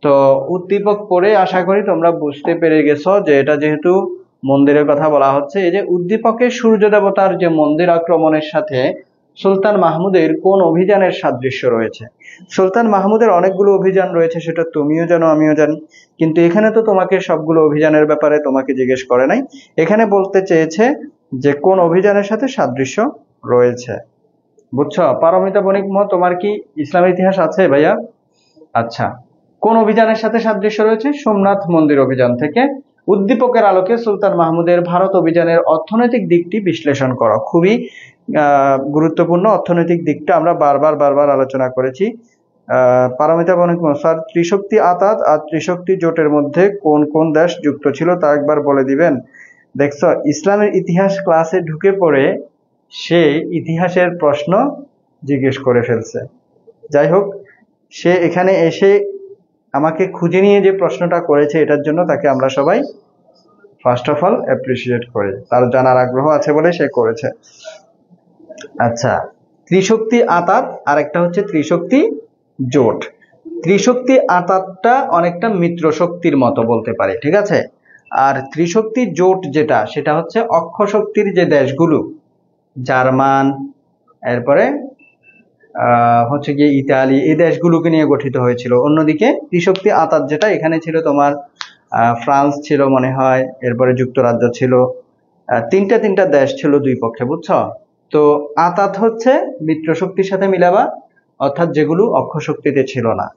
তো উদ্দীপক পড়ে আশা করি তোমরা বুঝতে পেরে গেছো যে এটা যেহেতু মন্দিরের কথা বলা হচ্ছে, এই যে উদ্দীপকে সূর্য দেবতার যে মন্দির আক্রমণের সাথে সুলতান মাহমুদের কোন অভিযানের সাদৃশ্য রয়েছে। সুলতান মাহমুদের অনেকগুলো অভিযান রয়েছে, সেটা তুমিও জানো আমিও জানি, কিন্তু এখানে তো তোমাকে সবগুলো অভিযানের ব্যাপারে তোমাকে জিজ্ঞেস করে নাই। এখানে বলতে চেয়েছে যে কোন অভিযানের সাথে সাদৃশ্য রয়েছে। বুঝছো? পারমিতা বণিক তোমার কি ইসলামের ইতিহাস আছে ভাইয়া? আচ্ছা, কোন অভিযানের সাথে সাদৃশ্য রয়েছে? সোমনাথ মন্দির অভিযান থেকে। উদ্দীপকের আলোকে সুলতান মাহমুদের ভারত অভিযানের অর্থনৈতিক দিকটি বিশ্লেষণ করো। খুবই গুরুত্বপূর্ণ অর্থনৈতিক দিকটা আমরা বারবার আলোচনা করেছি। পারমিতা বণিক স্যার, ত্রিশক্তি আতাত আর ত্রিশক্তি জোটের মধ্যে কোন কোন দেশ যুক্ত ছিল তা একবার বলে দিবেন? দেখছো, ইসলামের ইতিহাস ক্লাসে ঢুকে পড়ে সে ইতিহাসের প্রশ্ন জিজ্ঞেস করে ফেলছে। যাই হোক, সে এখানে এসে আমাকে খুঁজে নিয়ে যে প্রশ্নটা করেছে এটার জন্য তাকে আমরা সবাই ফার্স্ট অফ অল অ্যাপ্রিসিয়েট করি। তার জানার আগ্রহ আছে বলে সে করেছে। আচ্ছা, ত্রিশক্তি আতাত আর একটা হচ্ছে ত্রিশক্তি জোট। ত্রিশক্তি আতাতটা অনেকটা মিত্র শক্তির মতো বলতে পারে, ঠিক আছে? আর ত্রিশক্তি জোট যেটা, সেটা হচ্ছে অক্ষ শক্তির যে দেশগুলো, জার্মান, এরপরে হচ্ছে গিয়ে ইতালি, এই দেশগুলোকে নিয়ে গঠিত হয়েছিল। অন্যদিকে ত্রিশক্তি আতাত যেটা, এখানে ছিল তোমার ফ্রান্স ছিল মনে হয়, এরপরে যুক্তরাজ্য ছিল, তিনটা দেশ ছিল দুই পক্ষে, বুঝছো? তো আতাত হচ্ছে মিত্র শক্তির সাথে মিলাবা, অর্থাৎ যেগুলো অক্ষ শক্তিতে ছিল না।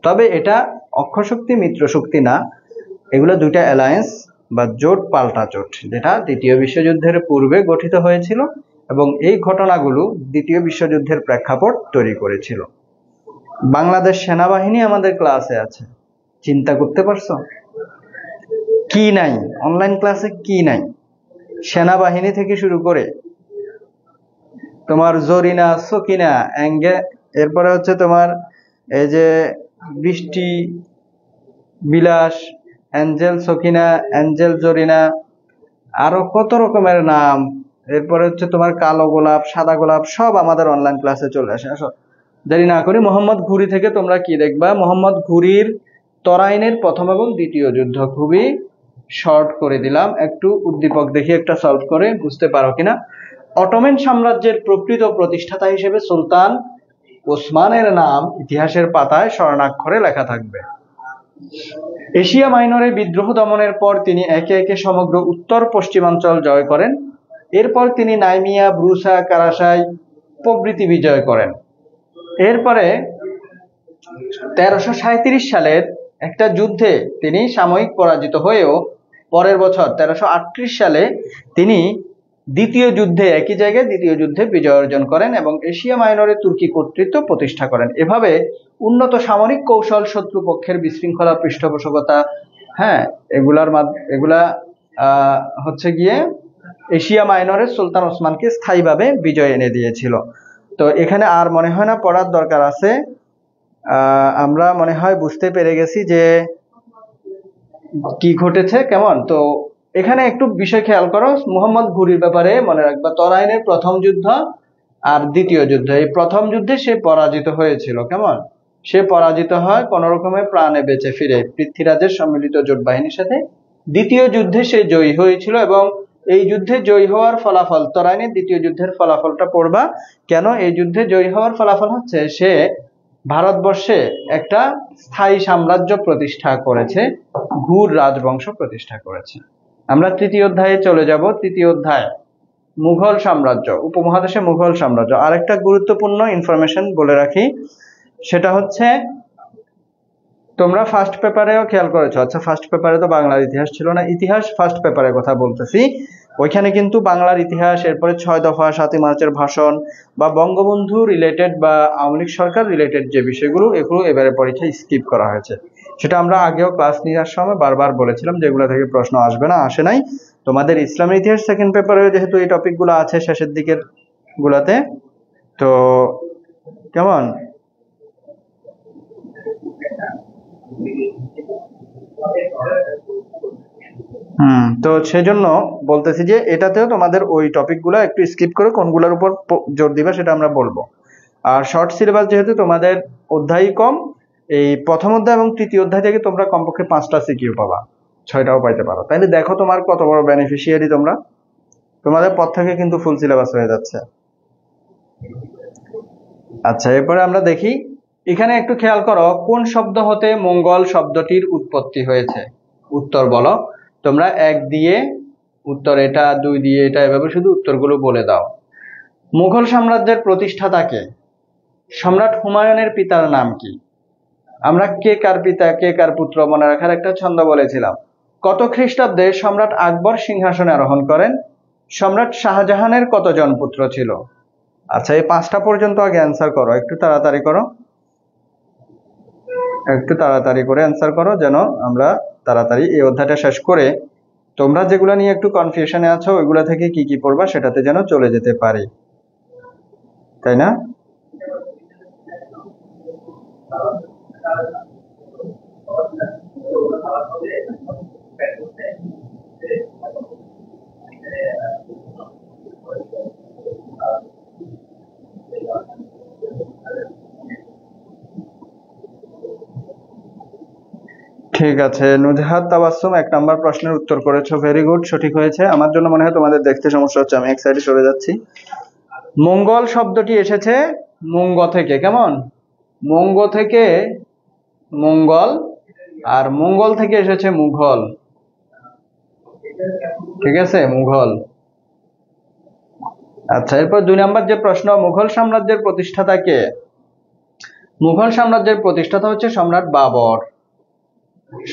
তবে এটা অক্ষ শক্তি মিত্র শক্তি না, এগুলো দুইটা অ্যালায়েন্স বা জোট, পাল্টা জোট, যেটা দ্বিতীয় বিশ্বযুদ্ধের পূর্বে গঠিত হয়েছিল এবং এই ঘটনাগুলো দ্বিতীয় বিশ্বযুদ্ধের প্রেক্ষাপট তৈরি করেছিল। বাংলাদেশ সেনাবাহিনী আমাদের ক্লাসে আছে, চিন্তা করতে পারছো? কি নাই অনলাইন ক্লাসে? কি নাই? সেনাবাহিনী থেকে শুরু করে তোমার জরিনা, সকিনা, এরপরে হচ্ছে তোমার এই যে বৃষ্টি বিলাস, অ্যাঞ্জেল সকিনা, অ্যাঞ্জেল জরিনা, আরো কত রকমের নাম, এরপরে হচ্ছে তোমার কালো গোলাপ, সাদা গোলাপ, সব আমাদের অনলাইন ক্লাসে চলে আসে। আসো, দেরি না করি, মোহাম্মদ ঘুরি থেকে তোমরা কি দেখবা? মোহাম্মদ ঘুরির তরাইনের প্রথম এবং দ্বিতীয় যুদ্ধ, খুবই শর্ট করে দিলাম, একটু উদ্দীপক দেখি একটা সলভ করে বুঝতে পারো কিনা। অটোমান সাম্রাজ্যের প্রকৃত প্রতিষ্ঠাতা হিসেবে সুলতান ওসমানের নাম ইতিহাসের পাতায় স্বর্ণাক্ষরে লেখা থাকবে। এশিয়া মাইনরে বিদ্রোহ দমনের পর তিনি একে একে সমগ্র উত্তর পশ্চিমাঞ্চল জয় করেন। এরপর তিনি নাইমিয়া, ব্রুসা, কারাসাই প্রভৃতি বিজয় করেন। এরপরে 1337 সালের একটা যুদ্ধে তিনি সাময়িক পরাজিত হয়েও পরের বছর 1338 সালে তিনি দ্বিতীয় যুদ্ধে একই জায়গায় দ্বিতীয় যুদ্ধে বিজয় অর্জন করেন এবং এশিয়া মাইনরে তুর্কি কর্তৃত্ব প্রতিষ্ঠা করেন। এভাবে উন্নত সামরিক কৌশল, শত্রুপক্ষের বিশৃঙ্খলা, পৃষ্ঠপোষকতা, হ্যাঁ, এগুলা হচ্ছে গিয়ে এশিয়া মাইনরের সুলতান ওসমানকে স্থায়ীভাবে বিজয় এনে দিয়েছিল। তো এখানে আর মনে হয় না পড়ার দরকার আছে। আমরা মনে হয় বুঝতে পেরে গেছি যে কি ঘটেছে, কেমন। তো এখানে একটু বিষয় খেয়াল করো, মোহাম্মদ ঘুরির ব্যাপারে মনে রাখবা, তরাইনের প্রথম যুদ্ধ আর দ্বিতীয় যুদ্ধ, এই প্রথম যুদ্ধে সে পরাজিত হয়েছিল, কেমন, সে পরাজিত হয় কোন রকমে প্রাণে বেঁচে ফিরে পৃথ্বীরাজের সম্মিলিত জোট বাহিনীর সাথে। দ্বিতীয় যুদ্ধে সে জয়ী হয়েছিল এবং এই যুদ্ধে জয়ী হওয়ার ফলাফল, তরাইনের দ্বিতীয় যুদ্ধের ফলাফলটা পড়বা। কেন এই যুদ্ধে জয়ী হওয়ার ফলাফল হচ্ছে সে ভারতবর্ষে একটা স্থায়ী সাম্রাজ্য প্রতিষ্ঠা করেছে, ঘুর রাজবংশ প্রতিষ্ঠা করেছে। আমরা তৃতীয় অধ্যায়ে চলে যাব। তৃতীয় অধ্যায় মুঘল সাম্রাজ্য, উপমহাদেশে মুঘল সাম্রাজ্য। আরেকটা গুরুত্বপূর্ণ ইনফরমেশন বলে রাখি, সেটা হচ্ছে তোমরা ফার্স্ট পেপারেও খেয়াল করেছো। আচ্ছা, ফার্স্ট পেপারে তো বাংলার ইতিহাস ছিল না, ইতিহাস ফার্স্ট পেপারের কথা বলতেছি। ওইখানে কিন্তু বাংলার ইতিহাস, এরপরে 6 দফা, 7ই মার্চের ভাষণ বা বঙ্গবন্ধু রিলেটেড বা আওয়ামী লীগ সরকার রিলেটেড যে বিষয়গুলো, এগুলো এবারে পরীক্ষায় স্কিপ করা হয়েছে। সেটা আমরা আগেও ক্লাস নেওয়ার সময় বারবার বলেছিলাম যে এগুলো থেকে প্রশ্ন আসবে না, আসে নাই। তোমাদের ইসলামের ইতিহাস সেকেন্ড পেপারে যেহেতু এই টপিকগুলো আছে শেষের দিকের গুলাতে, তো কেমন তো সেজন্য বলতেছি যে এটাতেও তোমাদের ওই টপিকগুলো একটু স্কিপ করে কোনগুলোর উপর জোর দিবা সেটা আমরা বলবো। আর শর্ট সিলেবাস যেহেতু তোমাদের অধ্যায় কম, এই প্রথম অধ্যায় এবং তৃতীয় অধ্যায় থেকে তোমরা কমপক্ষে 5টা সিকিউ পাবা, 6টাও পাইতে পারো। তাইলে দেখো তোমার কত বড় বেনিফিশিয়ারি তোমরা, তোমাদের পর থেকে কিন্তু ফুল সিলেবাস হয়ে যাচ্ছে। আচ্ছা, এরপরে আমরা দেখি, এখানে একটু খেয়াল করো কোন শব্দ হতে মঙ্গল শব্দটির উৎপত্তি হয়েছে। উত্তর বলো, তোমরা 1 দিয়ে উত্তর এটা, 2 দিয়ে এটা, এভাবে শুধু উত্তরগুলো বলে দাও। মুঘল সাম্রাজ্যের প্রতিষ্ঠাতা কে? সম্রাট হুমায়ুনের পিতার নাম কি? আমরা কে কার পিতা কে কার পুত্র মনে রাখার একটা ছন্দ বলেছিলাম। কত খ্রিস্টাব্দে সম্রাট আকবর সিংহাসনে আরোহণ করেন? সম্রাট শাহজাহানের কতজন পুত্র ছিল? আচ্ছা, এই 5টা পর্যন্ত আগে অ্যান্সার করো, একটু তাড়াতাড়ি করো, একটু তাড়াতাড়ি করে অ্যান্সার করো, যেন আমরা তাড়াতাড়ি এই অধ্যায়টা শেষ করে তোমরা যেগুলো নিয়ে একটু কনফিউশনে আছো ওইগুলা থেকে কি কি পড়বা সেটাতে যেন চলে যেতে পারি, তাই না? ঠিক আছে, নুজহাত তাবাসসুম 1 নম্বর প্রশ্নের উত্তর করেছো, ভেরি গুড, সঠিক হয়েছে। আমার জন্য মনে হয় তোমাদের দেখতে সমস্যা হচ্ছে, আমি এক সাইডে সরে যাচ্ছি। মঙ্গল শব্দটি এসেছে মুঙ্গ থেকে, কেমন? মুঙ্গ থেকে মঙ্গল, আর মঙ্গল থেকে এসেছে মুঘল, ঠিক আছে, মুঘল। আচ্ছা, এরপর 2 নম্বর যে প্রশ্ন, মুঘল সাম্রাজ্যের প্রতিষ্ঠাতা কে? মুঘল সাম্রাজ্যের প্রতিষ্ঠাতা হচ্ছে সম্রাট বাবর,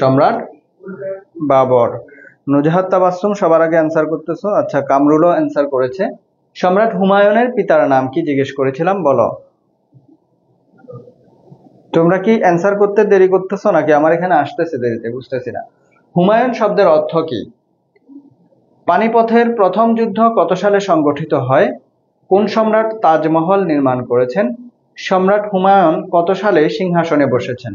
সম্রাট বাবর। নুজহাত তাবাসসুম সবার আগে অ্যান্সার করতেছো। আচ্ছা, কামরুলও অ্যান্সার করেছে। সম্রাট হুমায়ুনের পিতার নাম কি জিজ্ঞেস করেছিলাম, বলো। তোমরা কি অ্যান্সার করতে দেরি করতেছো নাকি আমার এখানে আসতেছে দেরিতে, বুঝতেছি না। হুমায়ুন শব্দের অর্থ কি? পানিপথের প্রথম যুদ্ধ কত সালে সংগঠিত হয়? কোন সম্রাট তাজমহল নির্মাণ করেছেন? সম্রাট হুমায়ুন কত সালে সিংহাসনে বসেছেন?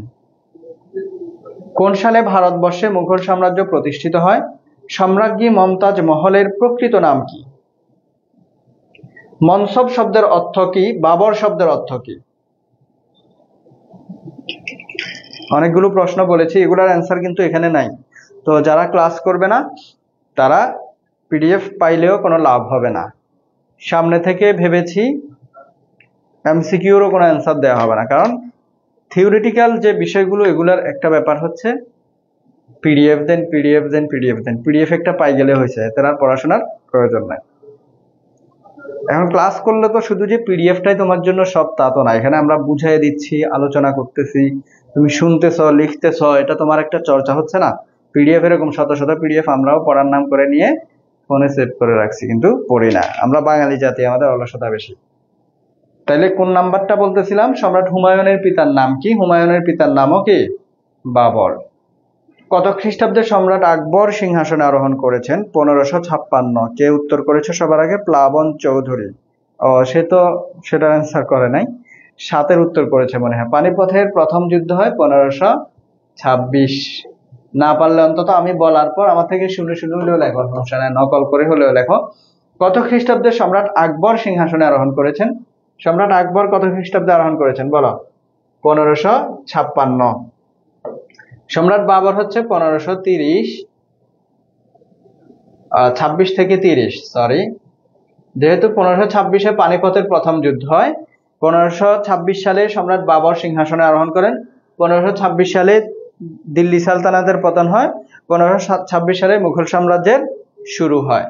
কোন সালে ভারতবর্ষে মুঘল সাম্রাজ্য প্রতিষ্ঠিত হয়? সম্রাজ্ঞী মমতাজ মহলের প্রকৃত নাম কি? মনসব শব্দের অর্থ কি? বাবর শব্দের অর্থ কি? অনেকগুলো প্রশ্ন বলেছি, এগুলোর অ্যান্সার কিন্তু এখানে নাই। তো যারা ক্লাস করবে না তারা পিডিএফ পাইলেও কোনো লাভ হবে না। সামনে থেকে ভেবেছি এমসিকিউরও কোনো অ্যান্সার দেওয়া হবে না, কারণ থিওরিটিক্যাল যে বিষয়গুলো এগুলোর একটা ব্যাপার হচ্ছে পিডিএফ দেন পিডিএফ দেন পিডিএফ দেন, পিডিএফ একটা পাই গেলে হয়েছে, এতে আর পড়াশোনার প্রয়োজন নাই। এখন ক্লাস করলে তো শুধু যে পিডিএফটাই তোমার জন্য সব তা তো না, এখানে আমরা বুঝাই দিচ্ছি, আলোচনা করতেছি, তুমি শুনতেছ, লিখতেছ, এটা তোমার একটা চর্চা হচ্ছে না। পিডিএফ এরকম শত শত পিডিএফ আমরাও পড়ার নাম করে নিয়ে ফোনে সেভ করে রাখছি, কিন্তু পড়ি না। আমরা বাঙালি জাতি, আমাদের অলসতা বেশি। তাইলে কোন নাম্বারটা বলতেছিলাম? সম্রাট হুমায়ুনের পিতার নাম কি? হুমায়ুনের পিতার নামও কি? বাবর। কত খ্রিস্টাব্দে সম্রাট আকবর সিংহাসনে আরোহণ করেছেন? 1556। কে উত্তর করেছে সবার আগে? প্লাবন চৌধুরী। সে তো সেটার অ্যান্সার করে নাই, 7-এর উত্তর করেছে মনে হয়। পানিপথের প্রথম যুদ্ধ হয় 1526। না পারলে অন্তত আমি বলার পর আমার থেকে শুনে শুনে হলেও লেখো, সমস্যা নাই, নকল করে হলেও লেখো। কত খ্রিস্টাব্দে সম্রাট আকবর সিংহাসনে আরোহণ করেছেন? সম্রাট আকবর কত খ্রিস্টাব্দে আরোহণ করেছেন বলো? 1556। সম্রাট বাবর হচ্ছে 1530, 26 থেকে 30, সরি, যেহেতু 1526-এ পানিপথের প্রথম যুদ্ধ হয়, 1526 সালে সম্রাট বাবর সিংহাসনে আরোহণ করেন, 1526 সালে দিল্লি সালতানাতের পতন হয়, 1526 সালে মুঘল সাম্রাজ্যের শুরু হয়।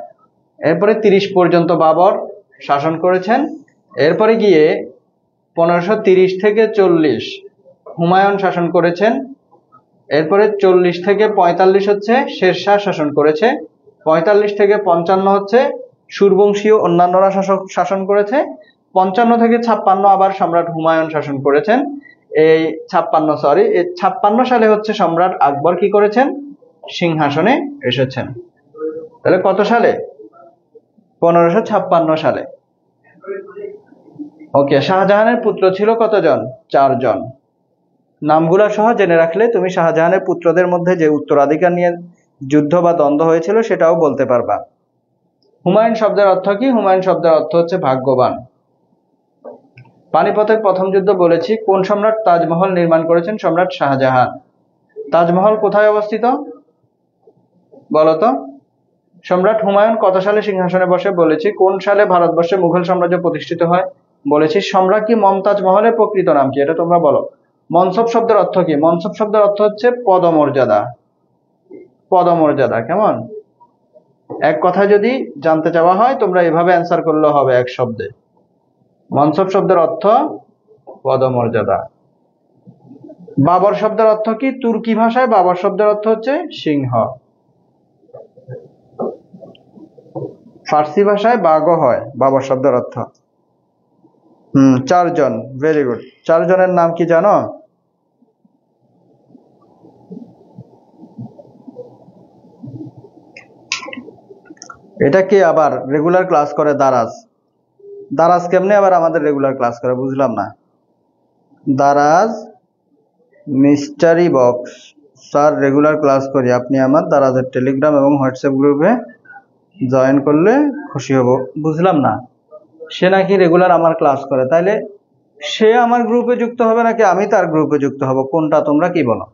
এরপরে 30 পর্যন্ত বাবর শাসন করেছেন। এরপরে গিয়ে 1530 থেকে 40 হুমায়ুন শাসন করেছেন। এরপরে 40 থেকে 45 হচ্ছে শেরশাহ শাসন করেছে। 45 থেকে 55 হচ্ছে সুরবংশীয় অন্যান্যরা শাসন করেছে। 55 থেকে 56 আবার সম্রাট হুমায়ুন শাসন করেছেন। এই 56 সালে হচ্ছে সম্রাট আকবর কি করেছেন, সিংহাসনে এসেছেন। তাহলে কত সালে? 1556 সালে। ওকে, শাহজাহানের পুত্র ছিল কতজন? 4 জন। নামগুলা সহ জেনে রাখলে তুমি শাহজাহানের পুত্রদের মধ্যে যে উত্তরাধিকার নিয়ে যুদ্ধ বা দ্বন্দ্ব হয়েছিল সেটাও বলতে পারবা। হুমায়ুন শব্দের অর্থ কি? হুমায়ুন শব্দের অর্থ হচ্ছে ভাগ্যবান। পানিপথের প্রথম যুদ্ধ বলেছি। কোন সম্রাট তাজমহল নির্মাণ করেছেন? সম্রাট শাহজাহান। তাজমহল কোথায় অবস্থিত বলতো? সম্রাট হুমায়ুন কত সালে সিংহাসনে বসে? বলেছি। কোন সালে ভারতবর্ষে মুঘল সাম্রাজ্য প্রতিষ্ঠিত হয়? বলেছি। সম্রাজ্ঞী মমতাজ মহলের প্রকৃত নাম কি? এটা তোমরা বলো। মনসব শব্দের অর্থ কি? মনসব শব্দের অর্থ হচ্ছে পদমর্যাদা। পদমর্যাদা, কেমন? এক কথায় যদি জানতে চাওয়া হয় তোমরা এভাবে অ্যান্সার করলে হবে এক শব্দে। মনসব শব্দের অর্থ পদমর্যাদা। বাবর শব্দের অর্থ কি? তুর্কি ভাষায় বাবর শব্দের অর্থ হচ্ছে সিংহ। ফার্সি ভাষায় বাঘও হয় বাবর শব্দের অর্থ। 4 জন, ভেরি গুড। 4 জনের নাম কি জানো? এটা কে আবার রেগুলার ক্লাস করে? দারাজ। দারাজ কেমনে আবার আমাদের রেগুলার ক্লাস করে বুঝলাম না। Daraz mystery box sir regular class করি, আপনি আমার দারাজের টেলিগ্রাম এবং হোয়াটসঅ্যাপ গ্রুপে জয়েন করলে খুশি হব। বুঝলাম না, সে নাকি রেগুলার আমার ক্লাস করে, তাইলে সে আমার গ্রুপে যুক্ত হবে নাকি আমি তার গ্রুপে যুক্ত হব? কোনটা তোমরা কি বলো?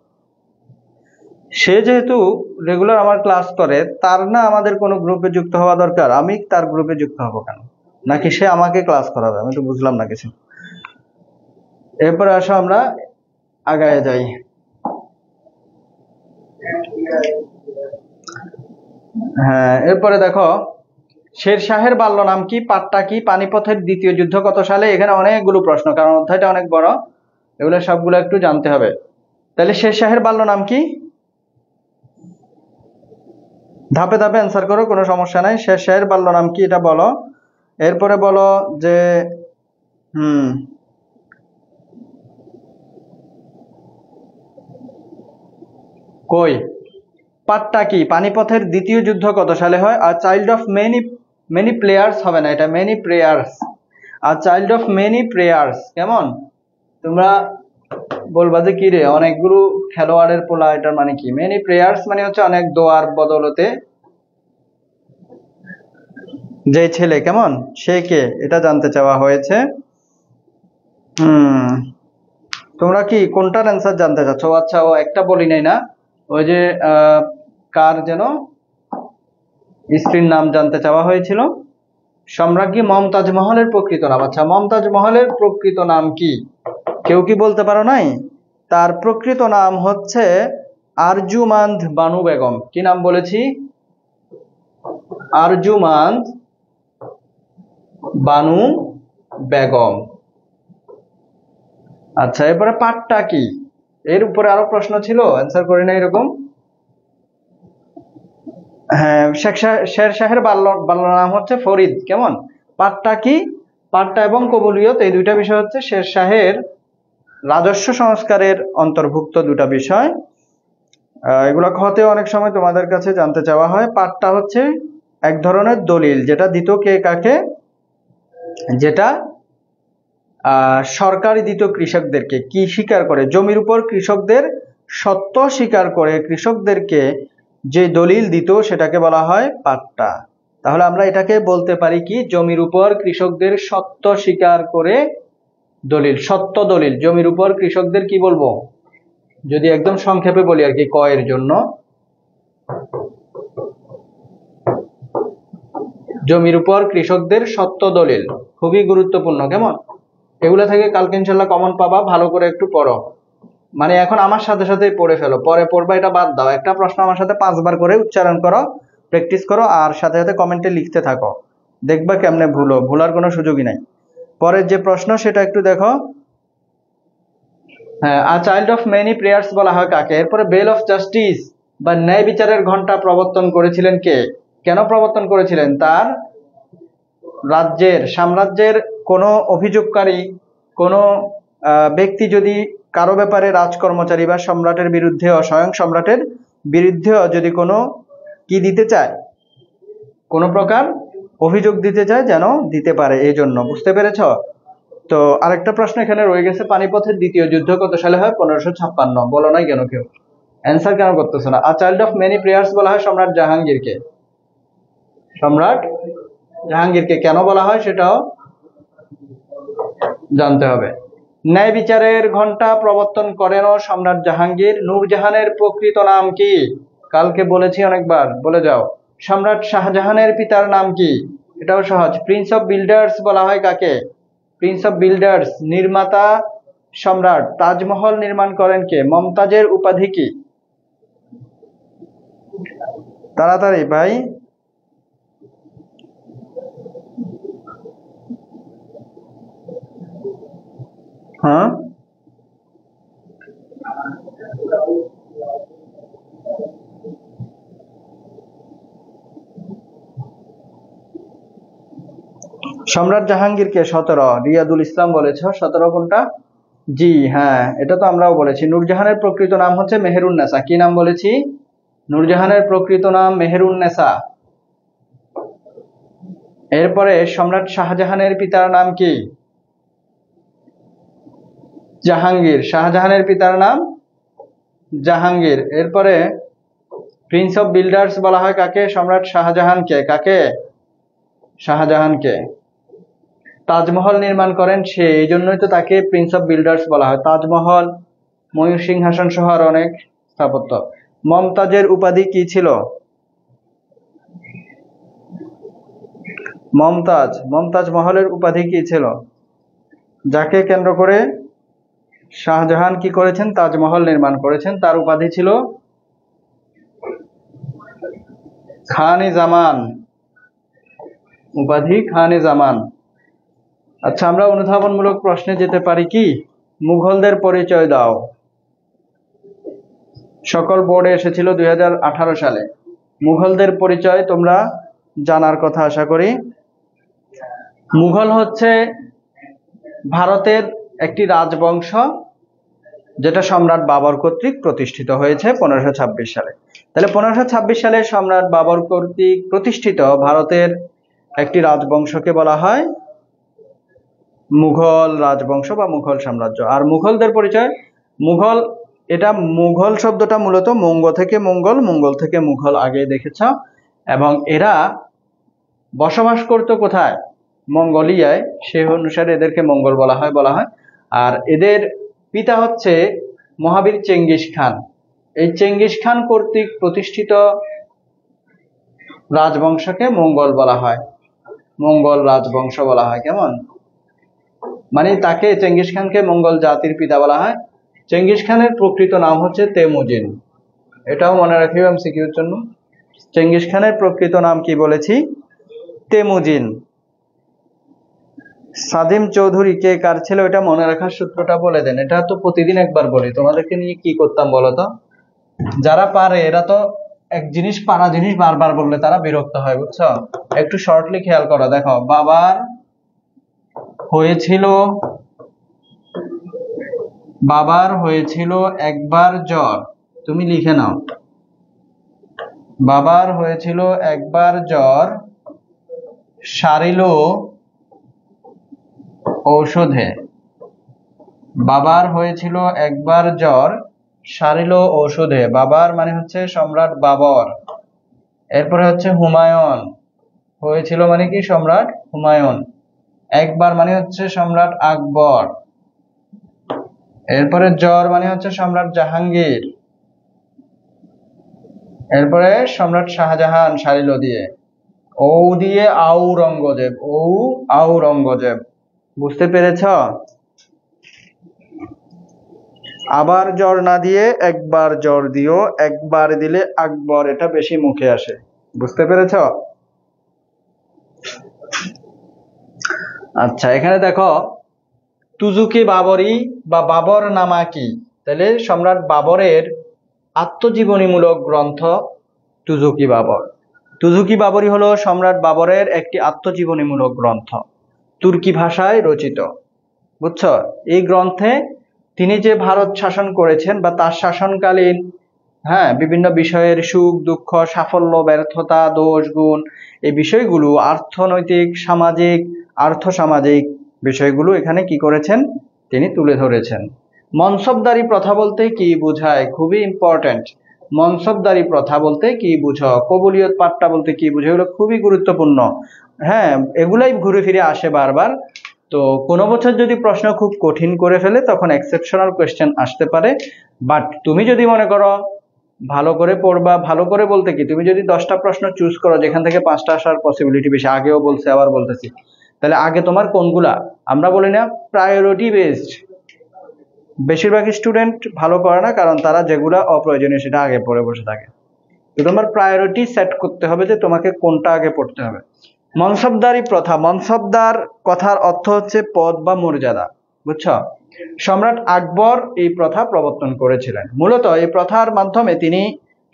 সে যেহেতু রেগুলার আমার ক্লাস করে, তার না আমাদের কোনো গ্রুপে যুক্ত হওয়া দরকার? আমি তার গ্রুপে যুক্ত হব কেন? নাকি সে আমাকে ক্লাস করাবে? আমি তো বুঝলাম না কিছু। এরপরে আসো আমরা আগায় যাই। হ্যাঁ, এরপরে দেখো শেরশাহের বাল্য নাম কি? পাট্টা কি? পানিপথের দ্বিতীয় যুদ্ধ কত সালে? এখানে অনেকগুলো প্রশ্ন, কারণ অধ্যায়টা অনেক বড়, এগুলো সবগুলো একটু জানতে হবে। তাহলে শেরশাহের বাল্য নাম কি? ধাপে ধাপে অ্যান্সার করো, কোনো সমস্যা নাই। শেরশাহের বাল্য নাম কি এটা বলো। এরপরে বলো যে কই পাট্টা কি? পানিপথের দ্বিতীয় যুদ্ধ কত সালে হয়? আর চাইল্ড অফ মেনি প্লেয়ার্স হবে না, এটা মেনি প্রেয়ার্স। আর চাইল্ড অফ মেনি প্রেয়ার্স, কেমন? তোমরা বলবা যে কি রে অনেকগুলো খেলোয়াড়ের পোলা, এটার মানে কি? মেনি প্রেয়ার্স মানে হচ্ছে অনেক দোয়ার বদলতে যে ছেলে, কেমন? সে কে এটা জানতে চাওয়া হয়েছে। তোমরা কি কোনটার অ্যান্সার জানতে চাচ্ছ? আচ্ছা, ও একটা বলি নাই না, ওই যে কার যেন স্ত্রীর নাম জানতে চাওয়া হয়েছিল, সম্রাজ্ঞী মমতাজ মহলের প্রকৃত নাম। আচ্ছা, মমতাজ মহলের প্রকৃত নাম কি? কেউ কি বলতে পারো নাই? তার প্রকৃত নাম হচ্ছে আরজুমান্দ বানু বেগম। কি নাম বলেছি? আরজুমান্দ বানু বেগম। আচ্ছা, এরপরে পাট্টা কি? এর উপরে আরো প্রশ্ন ছিল, অ্যান্সার করি না এরকম। হ্যাঁ, শেরশাহের বাল্য নাম হচ্ছে ফরিদ, কেমন? পাট্টা কি? পাট্টা এবং কবুলিয়ত এই দুইটা বিষয় হচ্ছে শেরশাহের রাজস্ব সংস্কারের অন্তর্ভুক্ত দুটা বিষয়। এগুলো হতে অনেক সময় তোমাদের কাছে জানতে চাওয়া হয়। পাট্টা হচ্ছে এক ধরনের দলিল, যেটা দিত কে কাকে? যেটা সরকারি দিত কৃষকদেরকে। কি স্বীকার করে? জমির উপর কৃষকদের সত্ত্ব স্বীকার করে কৃষকদেরকে যে দলিল দিত সেটাকে বলা হয় পাট্টা। তাহলে আমরা এটাকে বলতে পারি কি? জমির উপর কৃষকদের সত্ত্ব স্বীকার করে দলিল, সত্ত্ব দলিল। জমির উপর কৃষকদের কি বলবো? যদি একদম সংক্ষেপে বলি আর কি, কয়ের জন্য, জমির উপর কৃষকদের সত্ত্ব দলিল খুবই গুরুত্বপূর্ণ, কেমন? এগুলা থেকে কালকে ইনশাল্লাহ কমন পাবা, ভালো করে একটু পড়ো। মানে এখন আমার সাথে সাথে পড়ে ফেলো, পরে পড়বা এটা বাদ দাও। একটা প্রশ্ন আমার সাথে 5 বার করে উচ্চারণ করো, প্র্যাকটিস করো, আর সাথে সাথে কমেন্টে লিখতে থাকো, দেখবা কেমনে ভুলার কোনো সুযোগই নাই। পরের যে প্রশ্ন সেটা একটু দেখো। হ্যাঁ, a child of many prayers বলা হয় কাকে? এরপরে বেল অফ জাস্টিস বা ন্যায় বিচারের ঘন্টা প্রবর্তন করেছিলেন কে? কেন প্রবর্তন করেছিলেন? তার রাজ্যের সাম্রাজ্যের কোনো অভিযোগকারী কোনো ব্যক্তি যদি কারো ব্যাপারে রাজকর্মচারী বা সম্রাটের বিরুদ্ধে স্বয়ং সম্রাটের বিরুদ্ধেও যদি কোনো কি দিতে চায়, কোনো প্রকার অভিযোগ দিতে চায় যেন দিতে পারে, এই জন্য। বুঝতে পেরেছ? তো আরেকটা প্রশ্ন এখানে রয়ে গেছে, পানিপথের দ্বিতীয় যুদ্ধ কত সালে হয়? 1556। বলো নাই কেন কেউ? অ্যান্সার কেন করতেছো না? A child of many prayers বলা হয় সম্রাট জাহাঙ্গীরকে। সম্রাট জাহাঙ্গীরকে কেন বলা হয় সেটাও জানতে হবে। ন্যায় বিচারের ঘণ্টা প্রবর্তন করেন সম্রাট জাহাঙ্গীর। নূরজাহানের প্রকৃত নাম কি? কালকে বলেছি অনেকবার, বলে যাও। সম্রাট শাহজাহানের পিতার নাম কি? এটাও সহজ। প্রিন্স অফ বিল্ডার্স বলা হয় কাকে? প্রিন্স অফ বিল্ডার্স নির্মাতা সম্রাট। তাজমহল নির্মাণ করেন কে? মমতাজের উপাধি কি? তাড়াতাড়ি ভাই। হ্যাঁ, সম্রাট জাহাঙ্গীরকে 17। রিয়াদুল ইসলাম বলেছ 17 কোনটা? জি হ্যাঁ, এটা তো আমরাও বলেছি। নূরজাহানের প্রকৃত নাম হচ্ছে মেহেরুন্নেসা। কি নাম বলেছি? নূরজাহানের প্রকৃত নাম মেহেরুন্নেসা। এরপরে সম্রাট শাহজাহানের পিতার নাম কি? জাহাঙ্গীর। শাহজাহানের পিতার নাম জাহাঙ্গীর। এরপরে প্রিন্স অফ বিল্ডার্স বলা হয় কাকে? সম্রাট শাহজাহানকে। কাকে? শাহজাহানকে। তাজমহল নির্মাণ করেন সে, এই জন্যই তো তাকে প্রিন্স অফ বিল্ডার্স বলা হয়। তাজমহল, ময়ূর সিংহাসন সহ আর অনেক স্থাপত্য। মমতাজের উপাধি কি ছিল? মমতাজ মহলের উপাধি কি ছিল? যাকে কেন্দ্র করে শাহজাহান কি করেছেন? তাজমহল নির্মাণ করেছেন, তার উপাধি ছিল খান-ই-জামান। উপাধি খান-ই-জামান। আচ্ছা, আমরা অনুধাবনমূলক প্রশ্নে যেতে পারি কি? মুঘলদের পরিচয় দাও। সকল বোর্ডে এসেছিল 2018 সালে। মুঘলদের পরিচয় তোমরা জানার কথা আশা করি। মুঘল হচ্ছে ভারতের একটি রাজবংশ, যেটা সম্রাট বাবর কর্তৃক প্রতিষ্ঠিত হয়েছে 1526 সালে। তাহলে 1526 সালে সম্রাট বাবর কর্তৃক প্রতিষ্ঠিত ভারতের একটি রাজবংশকে বলা হয় মুঘল রাজবংশ বা মুঘল সাম্রাজ্য। আর মুঘলদের পরিচয়, মুঘল, এটা মুঘল শব্দটা মূলত মঙ্গ থেকে মঙ্গল, মঙ্গল থেকে মুঘল, আগে দেখেছ। এবং এরা বসবাস করত কোথায়? মঙ্গোলিয়ায়। সে অনুসারে এদেরকে মঙ্গল বলা হয়। আর এদের পিতা হচ্ছে মহাবীর চেঙ্গিস খান। এই চেঙ্গিস খান কর্তৃক প্রতিষ্ঠিত রাজবংশকে মঙ্গল বলা হয়, মঙ্গল রাজবংশ বলা হয়। কেমন? মানে তাকে, চেঙ্গিস খানকে মঙ্গল জাতির পিতা বলা হয়। চেঙ্গিস খানের প্রকৃত নাম হচ্ছে তেমুজিন। এটাও মনে রাখিও এমসিকিউর জন্য। চেঙ্গিস খানের প্রকৃত নাম কি বলেছি? তেমুজিন। সাদিম চৌধুরী কে কার ছেলে? এটা মনে রাখার সূত্রটা বলে দেন। এটা তো প্রতিদিন একবার বলি, তোমাদেরকে নিয়ে কি করতাম বলো তো? যারা পারে এরা তো এক জিনিস, পারা জিনিস বারবার বললে তারা বিরক্ত হয়, বুঝছো? একটু শর্টলি খেয়াল করো। দেখো, বাবার হয়েছিল একবার জ্বর। তুমি লিখে নাও, বাবার হয়েছিল একবার জ্বর, সারিল ঔষধে। বাবার হয়েছিল একবার জ্বর, সারিল ঔষধে। বাবার মানে হচ্ছে সম্রাট বাবর। এরপরে হচ্ছে হুমায়ুন। হয়েছিল মানে কি? সম্রাট হুমায়ুন। একবার মানে হচ্ছে সম্রাট আকবর। এরপরে জ্বর মানে হচ্ছে সম্রাট জাহাঙ্গীর। এরপরে সম্রাট শাহজাহান সারিল দিয়ে। ও দিয়ে আওরঙ্গজেব। আওরঙ্গজেব। বুঝতে পেরেছ? আবার জ্বর না দিয়ে একবার জ্বর দিও। একবার দিলে আকবর, এটা বেশি মুখে আসে। বুঝতে পেরেছ? আচ্ছা, এখানে দেখো তুজুকি বাবরি বা বাবর নামা কি? তাহলে সম্রাট বাবরের আত্মজীবনীমূলক গ্রন্থ তুজুকি বাবর। তুজুকি বাবরি হলো সম্রাট বাবরের একটি আত্মজীবনীমূলক গ্রন্থ, তুর্কি ভাষায় রচিত। বুঝছো? এই গ্রন্থে তিনি যে ভারত শাসন করেছেন বা তার শাসনকালীন বিভিন্ন বিষয়ের সুখ দুঃখ, সাফল্য, ব্যর্থতা, দোষ গুণ, এই বিষয়গুলো অর্থনৈতিক, সামাজিক, আর্থসামাজিক বিষয়গুলো এখানে কি করেছেন, তিনি তুলে ধরেছেন। মনসবদারি প্রথা বলতে কি বোঝায়, খুবই ইম্পর্টেন্ট। মনসবদারি প্রথা বলতে কি বুঝো, কবুলিয়ত পাট্টা বলতে কি বুঝো, এগুলো খুবই গুরুত্বপূর্ণ। এগুলাই ঘুরে ফিরে আসে বারবার। তো কোনো বছর যদি প্রশ্ন খুব কঠিন করে ফেলে তখন এক্সেপশনাল কোয়েশ্চেন আসতে পারে। বাট তুমি যদি মনে করো ভালো করে পড়বা, ভালো করে বলতে কি, তুমি যদি 10টা প্রশ্ন চুজ করো যেখান থেকে 5টা আসার পসিবিলিটি বেশি, আগেও বলছি আবার বলতেছি, তাহলে আগে তোমার কোনগুলা, আমরা বলি না প্রায়োরিটি বেসড, বেশিরভাগ স্টুডেন্ট ভালো করে না কারণ তারা যেগুলা অপ্রয়োজনীয় সেটা আগে পড়ে বসে থাকে। তো তোমার প্রায়োরিটি সেট করতে হবে যে তোমাকে কোনটা আগে পড়তে হবে। মনসবদারি প্রথা, মনসবদার কথার অর্থ হচ্ছে পদ বা মর্যাদা। বুঝছো? সম্রাট আকবর এই প্রথা প্রবর্তন করেছিলেন। মূলত এই প্রথার মাধ্যমে তিনি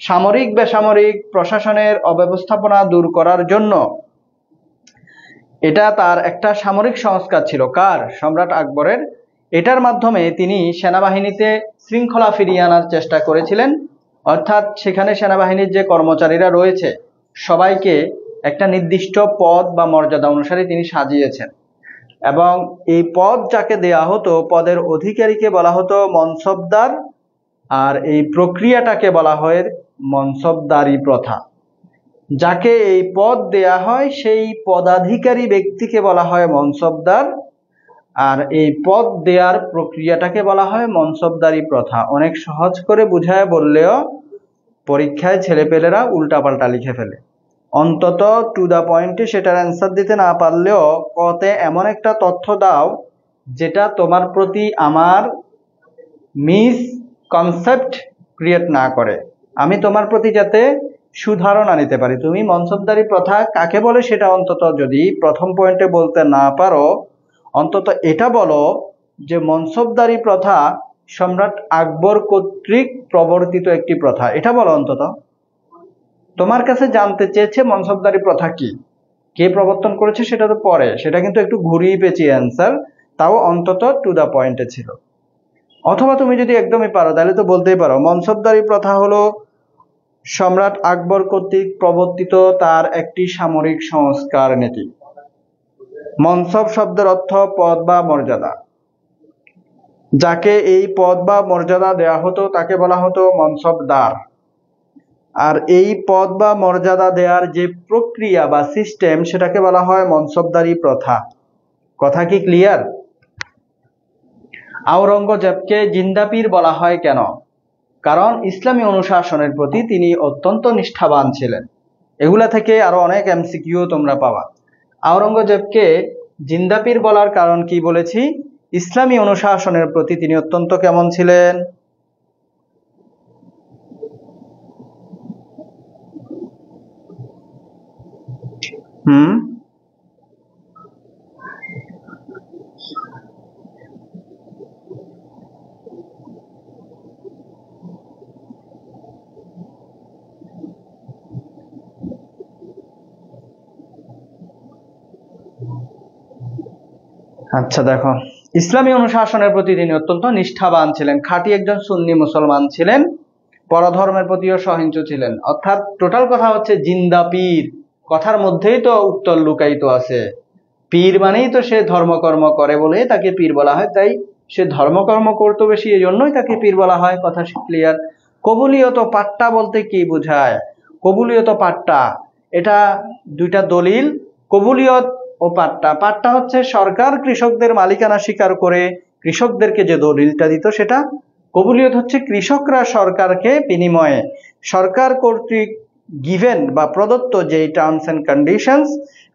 সামরিক বেসামরিক প্রশাসনের অব্যবস্থাপনা দূর করার জন্য, এটা তার একটা সামরিক সংস্কার ছিল। কার? সম্রাট আকবরের। এটার মাধ্যমে তিনি সেনাবাহিনীতে শৃঙ্খলা ফিরিয়ে আনার চেষ্টা করেছিলেন। অর্থাৎ সেখানে সেনাবাহিনীর যে কর্মচারীরা রয়েছে সবাইকে একটা নির্দিষ্ট পদ বা মর্যাদা অনুসারে তিনি সাজিয়েছেন, এবং এই পদ যাকে দেয়া হতো, পদের অধিকারীকে বলা হতো মনসবদার, আর এই প্রক্রিয়াটাকে বলা হয় মনসবদারি প্রথা। যাকে এই পদ দেয়া হয় সেই পদাধিকারী ব্যক্তিকে বলা হয় মনসবদার, আর এই পদ দেওয়ার প্রক্রিয়াটাকে বলা হয় মনসবদারি প্রথা। অনেক সহজ করে বুঝায় বললেও পরীক্ষায় ছেলেপেলেরা উল্টাপাল্টা লিখে ফেলে। অন্তত টু দা পয়েন্টে সেটার অ্যান্সার দিতে না পারলেও কতে এমন একটা তথ্য দাও যেটা তোমার প্রতি আমার মিস কনসেপ্ট ক্রিয়েট না করে, আমি তোমার প্রতি যাতে সুধারণা নিতে পারি। তুমি মনসবদারি প্রথা কাকে বলে সেটা অন্তত যদি প্রথম পয়েন্টে বলতে না পারো, অন্তত এটা বলো যে মনসবদারি প্রথা সম্রাট আকবর কর্তৃক প্রবর্তিত একটি প্রথা, এটা বলো অন্তত। তোমার কাছে জানতে চেয়েছে মনসবদারি প্রথা কি, কে প্রবর্তন করেছে সেটা তো পরে, সেটা কিন্তু একটু ঘুরিয়ে পেঁচিয়ে অ্যান্সার, তাও অন্তত টু দা পয়েন্টে ছিল। অথবা তুমি যদি একদমই পারো তাহলে তো বলতেই পারো মনসবদারি প্রথা হলো সম্রাট আকবর কর্তৃক প্রবর্তিত তার একটি সামরিক সংস্কার নীতি। মনসব শব্দের অর্থ পদ বা মর্যাদা। যাকে এই পদ বা মর্যাদা দেওয়া হতো তাকে বলা হতো মনসবদার। আর এই পদ বা মর্যাদা দেওয়ার যে প্রক্রিয়া বা সিস্টেম সেটাকে বলা হয় মনসবদারি প্রথা। কথা কি ক্লিয়ার? আওরঙ্গজেবকে জিন্দাপীর বলা হয় কেন? কারণ ইসলামী অনুশাসনের প্রতি তিনি অত্যন্ত নিষ্ঠাবান ছিলেন। এগুলা থেকে আরো অনেক এমসিকিউ তোমরা পাবা। আওরঙ্গজেবকে জিন্দাপীর বলার কারণ কি বলেছি? ইসলামী অনুশাসনের প্রতি তিনি অত্যন্ত কেমন ছিলেন? আচ্ছা দেখো, ইসলামী অনুশাসনের প্রতি তিনি অত্যন্ত নিষ্ঠাবান ছিলেন, খাঁটি একজন সুন্নি মুসলমান ছিলেন, পরধর্মের প্রতিও সহিংস ছিলেন। অর্থাৎ টোটাল কথা হচ্ছে জিন্দা পীর, কথার মধ্যেই তো উত্তর লুকায়িত আছে। পীর মানেই তো সে ধর্মকর্ম করে বলে তাকে পীর বলা হয়, তাই সে ধর্মকর্ম করতো বেশি, এই জন্যই তাকে পীর বলা হয়। কথা ক্লিয়ার? কবুলিয়ত পাট্টা বলতে কি বোঝায়? কবুলিয়ত পাট্টা, এটা দুইটা দলিল, কবুলিয়ত ও পাট্টা। পাট্টা হচ্ছে সরকার কৃষকদের মালিকানা স্বীকার করে কৃষকদেরকে যে দলিলটা দিত সেটা। কবুলিয়ত হচ্ছে কৃষকরা সরকারকে বিনিময়ে সরকার কর্তৃক গিভেন বা প্রদত্ত যে টার্মস এন্ড কন্ডিশনস,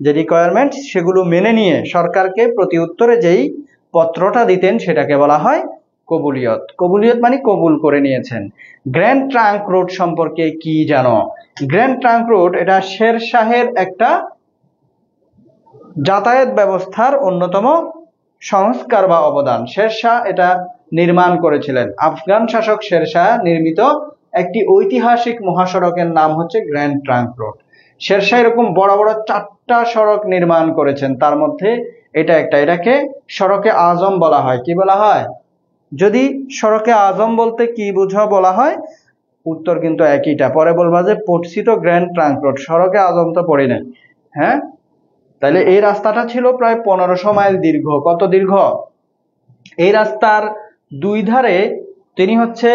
যে রিকোয়ারমেন্ট, সেগুলো মেনে নিয়ে সরকারকে প্রতি উত্তরে যেই পত্রটা দিতেন সেটাকে বলা হয় কবুলিয়ত। কবুলিয়ত মানে কবুল করে নিয়েছেন। গ্র্যান্ড ট্রাঙ্ক রোড সম্পর্কে কি জানো? গ্র্যান্ড ট্রাঙ্ক রোড এটা শেরশাহের একটা যাতায়াত ব্যবস্থার অন্যতম সংস্কার বা অবদান। শেরশাহ এটা নির্মাণ করেছিলেন। আফগান শাসক শেরশাহ নির্মিত একটি ঐতিহাসিক মহাসড়কের নাম হচ্ছে গ্র্যান্ড ট্রাঙ্ক রোড। শেরশাহ এরকম বড় বড় 4টা সড়ক নির্মাণ করেছেন, তার মধ্যে এটা একটা। এটাকে সড়কে আজম বলা হয়। কি বলা হয়? যদি সড়কে আজম বলতে কি বুঝা বলা হয়, উত্তর কিন্তু একইটা। পরে বলবা যে পড়ছি তো গ্র্যান্ড ট্রাঙ্ক রোড, সড়কে আজম তো পড়ি নাই। হ্যাঁ, তাহলে এই রাস্তাটা ছিল প্রায় 1500 মাইল দীর্ঘ। কত দীর্ঘ? এই রাস্তার দুই ধারে তিনি হচ্ছে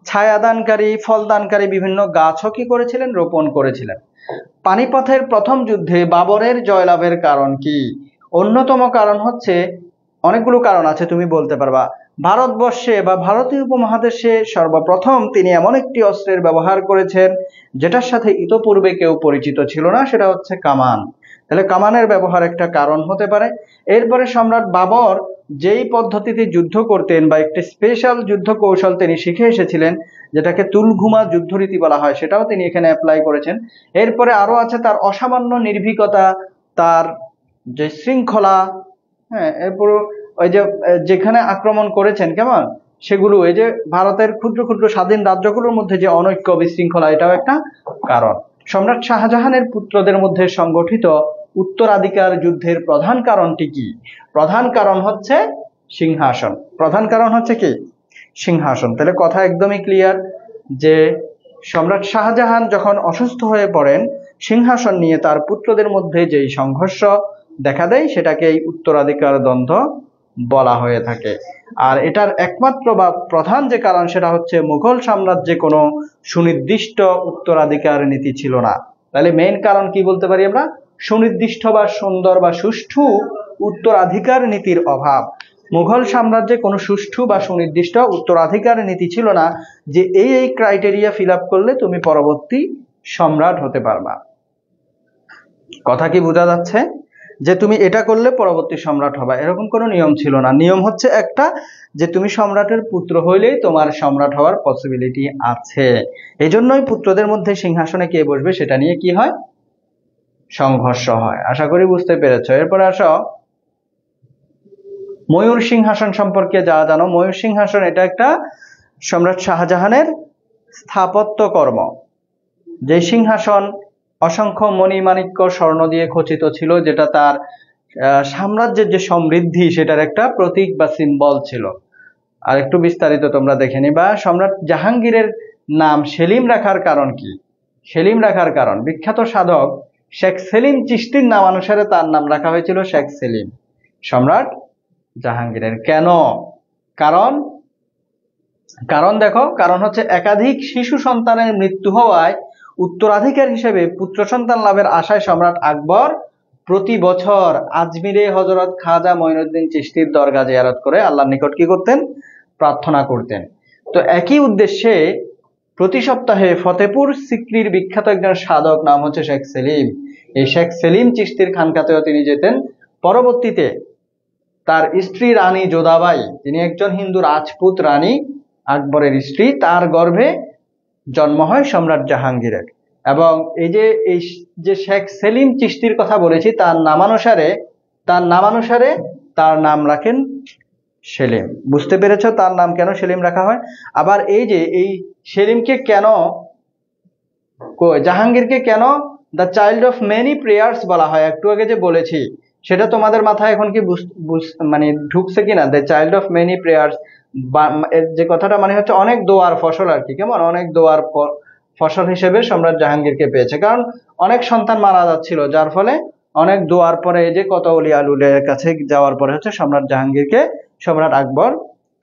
ছায়াদানকারী, ফলদানকারী বিভিন্ন গাছও কি করেছিলেন? রোপণ করেছিলেন। পানিপথের প্রথম যুদ্ধে বাবরের জয়লাভের কারণ কি? অন্যতম কারণ হচ্ছে, অনেকগুলো কারণ আছে, তুমি বলতে পারবা। ভারতবর্ষে বা ভারতীয় উপমহাদেশে সর্বপ্রথম তিনি এমন একটি অস্ত্রের ব্যবহার করেছেন যেটার সাথে ইতোপূর্বে কেউ পরিচিত ছিল না, সেটা হচ্ছে কামান। তাহলে কামানের ব্যবহার একটা কারণ হতে পারে। এরপরে সম্রাট বাবর যেই পদ্ধতিতে যুদ্ধ করতেন বা একটি স্পেশাল যুদ্ধ কৌশল তিনি শিখে এসেছিলেন, যেটাকে তুলঘুমা যুদ্ধরীতি বলা হয়, সেটাও তিনি এখানে অ্যাপ্লাই করেছেন। এরপরে আরো আছে তার অসামান্য নির্ভীকতা, তার যে শৃঙ্খলা। হ্যাঁ, এরপর ওই যে যেখানে আক্রমণ করেছেন কেমন সেগুলো, এই যে ভারতের ক্ষুদ্র ক্ষুদ্র স্বাধীন রাজ্যগুলোর মধ্যে যে অনৈক্য বিশৃঙ্খলা, এটাও একটা কারণ। সম্রাট শাহজাহানের পুত্রদের মধ্যে সংগঠিত উত্তরাধিকার যুদ্ধের প্রধান কারণটি কি? প্রধান কারণ হচ্ছে সিংহাসন। প্রধান কারণ হচ্ছে কি? সিংহাসন। তাহলে কথা একদমই ক্লিয়ার যে সম্রাট শাহজাহান যখন অসুস্থ হয়ে পড়েন, সিংহাসন নিয়ে তার পুত্রদের মধ্যে যেই সংঘর্ষ দেখা দেয় সেটাকে এই উত্তরাধিকার দ্বন্দ্ব বলা হয়ে থাকে। আর এটার একমাত্র বা প্রধান যে কারণ সেটা হচ্ছে মুঘল সাম্রাজ্যে কোনো সুনির্দিষ্ট উত্তরাধিকার নীতি ছিল না। তাহলে মেইন কারণ কি বলতে পারি আমরা? সুনির্দিষ্ট বা সুন্দর বা সুষ্ঠু উত্তরাধিকার নীতির অভাব। মুঘল সাম্রাজ্যে কোনো সুষ্ঠু বা সুনির্দিষ্ট উত্তরাধিকার নীতি ছিল না যে এই ক্রাইটেরিয়া ফিল আপ করলে তুমি পরবর্তী সম্রাট হতে পারবা। কথা কি বোঝা যাচ্ছে? যে তুমি এটা করলে পরবর্তী সম্রাট হবা, এরকম কোনো নিয়ম ছিল না। নিয়ম হচ্ছে একটা, যে তুমি সম্রাটের পুত্র হইলেই তোমার সম্রাট হওয়ার পসিবিলিটি আছে। এই জন্যই পুত্রদের মধ্যে সিংহাসনে কে বসবে সেটা নিয়ে কি হয়? সংঘর্ষ হয়। আশা করি বুঝতে পেরেছো। এরপরে আসো ময়ূর সিংহাসন সম্পর্কে যা জানো। ময়ূর সিংহাসন এটা একটা সম্রাট শাহজাহানের স্থাপত্য কর্ম। যে সিংহাসন অসংখ্য মণিমাণিক্য স্বর্ণ দিয়ে খচিত ছিল, যেটা তার সাম্রাজ্যের যে সমৃদ্ধি সেটার একটা প্রতীক বা সিম্বল ছিল। আর একটু বিস্তারিত তোমরা দেখে নিবা। সম্রাট জাহাঙ্গীরের নাম সেলিম রাখার কারণ কি? সেলিম রাখার কারণ, বিখ্যাত সাধক শেখ সেলিম চিশতির নাম অনুসারে তার নাম রাখা হয়েছিল শেখ সেলিম সম্রাট জাহাঙ্গীরের। কেন? কারণ দেখো, কারণ হচ্ছে একাধিক শিশু সন্তানের মৃত্যু হওয়ায় উত্তরাধিকার হিসেবে পুত্র সন্তান লাভের আশায় সম্রাট আকবর প্রতি বছর আজমিরে হযরত খাজা মঈনুদ্দিন চিশতির দরগা জিয়ারত করে আল্লাহর নিকট কি করতেন? প্রার্থনা করতেন। তো একই উদ্দেশ্যে প্রতি সপ্তাহে ফতেপুর সিক্রির বিখ্যাত একজন সাধক, নাম হচ্ছে শেখ সেলিম, এই শেখ সেলিম চিশতির খানকাতেও তিনি যেতেন। পরবর্তীতে তার স্ত্রী রানী যোধাবাই, তিনি একজন হিন্দু রাজপুত রানী, আকবরের স্ত্রী, তার গর্ভে জন্ম হয় সম্রাট জাহাঙ্গীরের। এবং এই যে শেখ সেলিম চিশতির কথা বলেছি, তার নামানুসারে তার নাম রাখেন সেলিম। বুঝতে পেরেছ তার নাম কেন সেলিম রাখা হয়? আবার এই সেলিমকে কেন, জাহাঙ্গীরকে কেন the child of many prayers বলা হয়? একটু আগে যে বলেছি সেটা তোমাদের মাথায় এখন কি মানে ঢুকছে কিনা? The child of many prayers যে কথাটা মানে হচ্ছে অনেক দোয়ার ফসল আর কি। কেমন? অনেক দোয়ার ফসল হিসেবে সম্রাট জাহাঙ্গীরকে পেয়েছে, কারণ অনেক সন্তান মারা যাচ্ছিল, যার ফলে অনেক দোয়ার পরে এই যে কত অলি আলুলের কাছে যাওয়ার পরে হচ্ছে সম্রাট জাহাঙ্গীরকে সম্রাট আকবর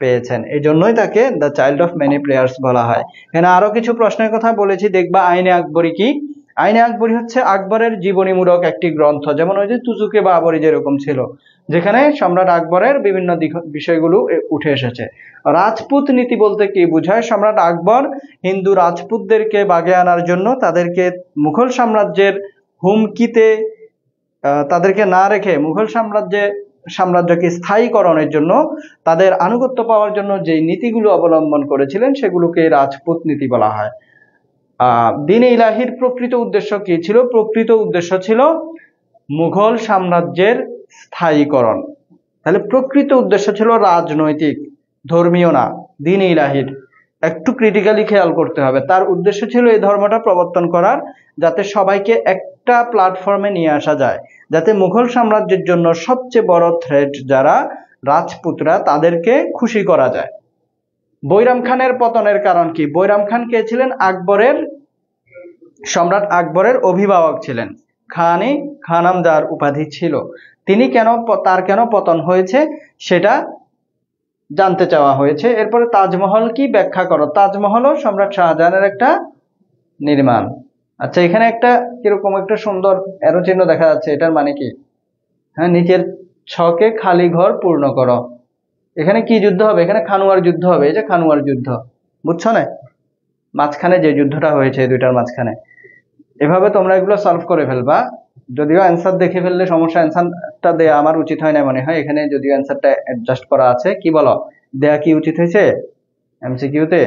পেয়েছেন। এই জন্যই তাকে the child of many players বলা হয়। এখানে আরো কিছু প্রশ্নের কথা বলেছি, দেখবা। আইনে আকবরী কি? আইনে আকবরী হচ্ছে আকবরের জীবনীমূলক একটি গ্রন্থ, যেমন ওই যে তুজুকে বাবরি যেরকম ছিল, যেখানে সম্রাট আকবরের বিভিন্ন বিষয়গুলো উঠে এসেছে। রাজপুত নীতি বলতে কি বোঝায়? সম্রাট আকবর হিন্দু রাজপুতদেরকে বাগে আনার জন্য তাদেরকে মুঘল সাম্রাজ্যের হুমকিতে তাদেরকে না রেখে মুঘল সাম্রাজ্যকে স্থায়ীকরণের জন্য, তাদের আনুগত্য পাওয়ার জন্য যে নীতিগুলো অবলম্বন করেছিলেন সেগুলোকে রাজপুত নীতি বলা হয়। দ্বীন-ই ইলাহির প্রকৃত উদ্দেশ্য কি ছিল? প্রকৃত উদ্দেশ্য ছিল মুঘল সাম্রাজ্যের স্থায়ীকরণ। তাহলে প্রকৃত উদ্দেশ্য ছিল রাজনৈতিক, ধর্মীয় না। দ্বীন-ই ইলাহির একটু ক্রিটিক্যালি খেয়াল করতে হবে। তার উদ্দেশ্য ছিল এই ধর্মটা প্রবর্তন করার, যাতে সবাইকে একটা প্ল্যাটফর্মে নিয়ে আসা যায়, যাতে মুঘল সাম্রাজ্যের জন্য সবচেয়ে বড় থ্রেট যারা রাজপুতরা, তাদেরকে খুশি করা যায়। বৈরাম খানের পতনের কারণ কি? বৈরাম খান কে ছিলেন? সম্রাট আকবরের অভিভাবক ছিলেন। খানাম যার উপাধি ছিল, তিনি তার কেন পতন হয়েছে সেটা জানতে চাওয়া হয়েছে। এরপরে তাজমহল কি, ব্যাখ্যা করো। তাজমহলও সম্রাট শাহজাহানের একটা নির্মাণ। আচ্ছা, এখানে একটা কিরকম একটা সুন্দর অ্যারো চিহ্ন দেখা যাচ্ছে, এটার মানে কি? হ্যাঁ, নিচের ছকে খালি ঘর পূর্ণ করো। এখানে কি যুদ্ধ হবে? এখানে খানুয়ার যুদ্ধ হবে। এই যে খানুয়ার যুদ্ধ, বুঝছো না? মাঝখানে যে যুদ্ধটা হয়েছে এই দুইটার মাঝখানে। এভাবে তোমরা এগুলো সলভ করে ফেলবা। যদিও অ্যান্সার দেখে ফেললে সমস্যা, অ্যান্সারটা দেয়া আমার উচিত হয় না মনে হয়। এখানে যদিও অ্যান্সারটা অ্যাডজাস্ট করা আছে, কি বলো, দেয়া কি উচিত হয়েছে এমসিকিউতে?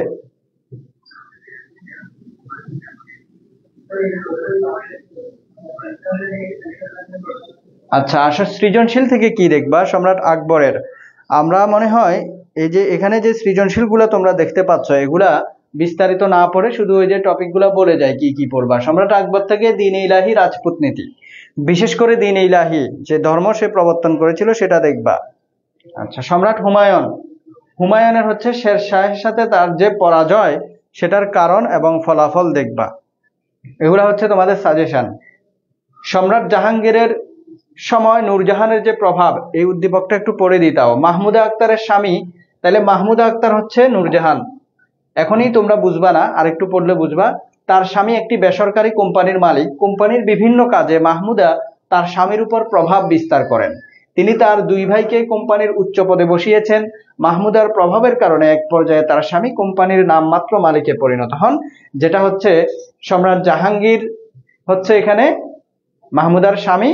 আচ্ছা, আসো সৃজনশীল থেকে কি দেখবা সম্রাট আকবরের। আমরা মনে হয় এই যে এখানে যে সৃজনশীল গুলা তোমরা দেখতে পাচ্ছ, এগুলা বিস্তারিত না পড়ে শুধু ওই যে টপিক গুলা বলে যায় কি কি পড়বা। সম্রাট আকবর থেকে দ্বীন ইলাহি, রাজপুত নীতি, বিশেষ করে দ্বীন ইলাহি যে ধর্ম সে প্রবর্তন করেছিল সেটা দেখবা। আচ্ছা, সম্রাট হুমায়ুনের হচ্ছে শের শাহের সাথে তার যে পরাজয় সেটার কারণ এবং ফলাফল দেখবা। এগুলা হচ্ছে তোমাদের সাজেশন। সম্রাট জাহাঙ্গীরের সময় নূরজাহানের যে প্রভাব, এই উদ্দীপকটা একটু পড়ে দিতাও। মাহমুদা আক্তারের স্বামী, তাহলে মাহমুদা আক্তার হচ্ছে নূরজাহান। এখনই তোমরা বুঝবা না, আর একটু পড়লে বুঝবা। তার স্বামী একটি বেসরকারি কোম্পানির মালিক। কোম্পানির বিভিন্ন কাজে মাহমুদা তার স্বামীর উপর প্রভাব বিস্তার করেন। তিনি তার দুই ভাইকে কোম্পানির উচ্চ পদে বসিয়েছেন। মাহমুদার প্রভাবের কারণে এক পর্যায়ে তার স্বামী কোম্পানির নামমাত্র মালিকে পরিণত হন, যেটা হচ্ছে সম্রাট জাহাঙ্গীর হচ্ছে এখানে মাহমুদার স্বামী,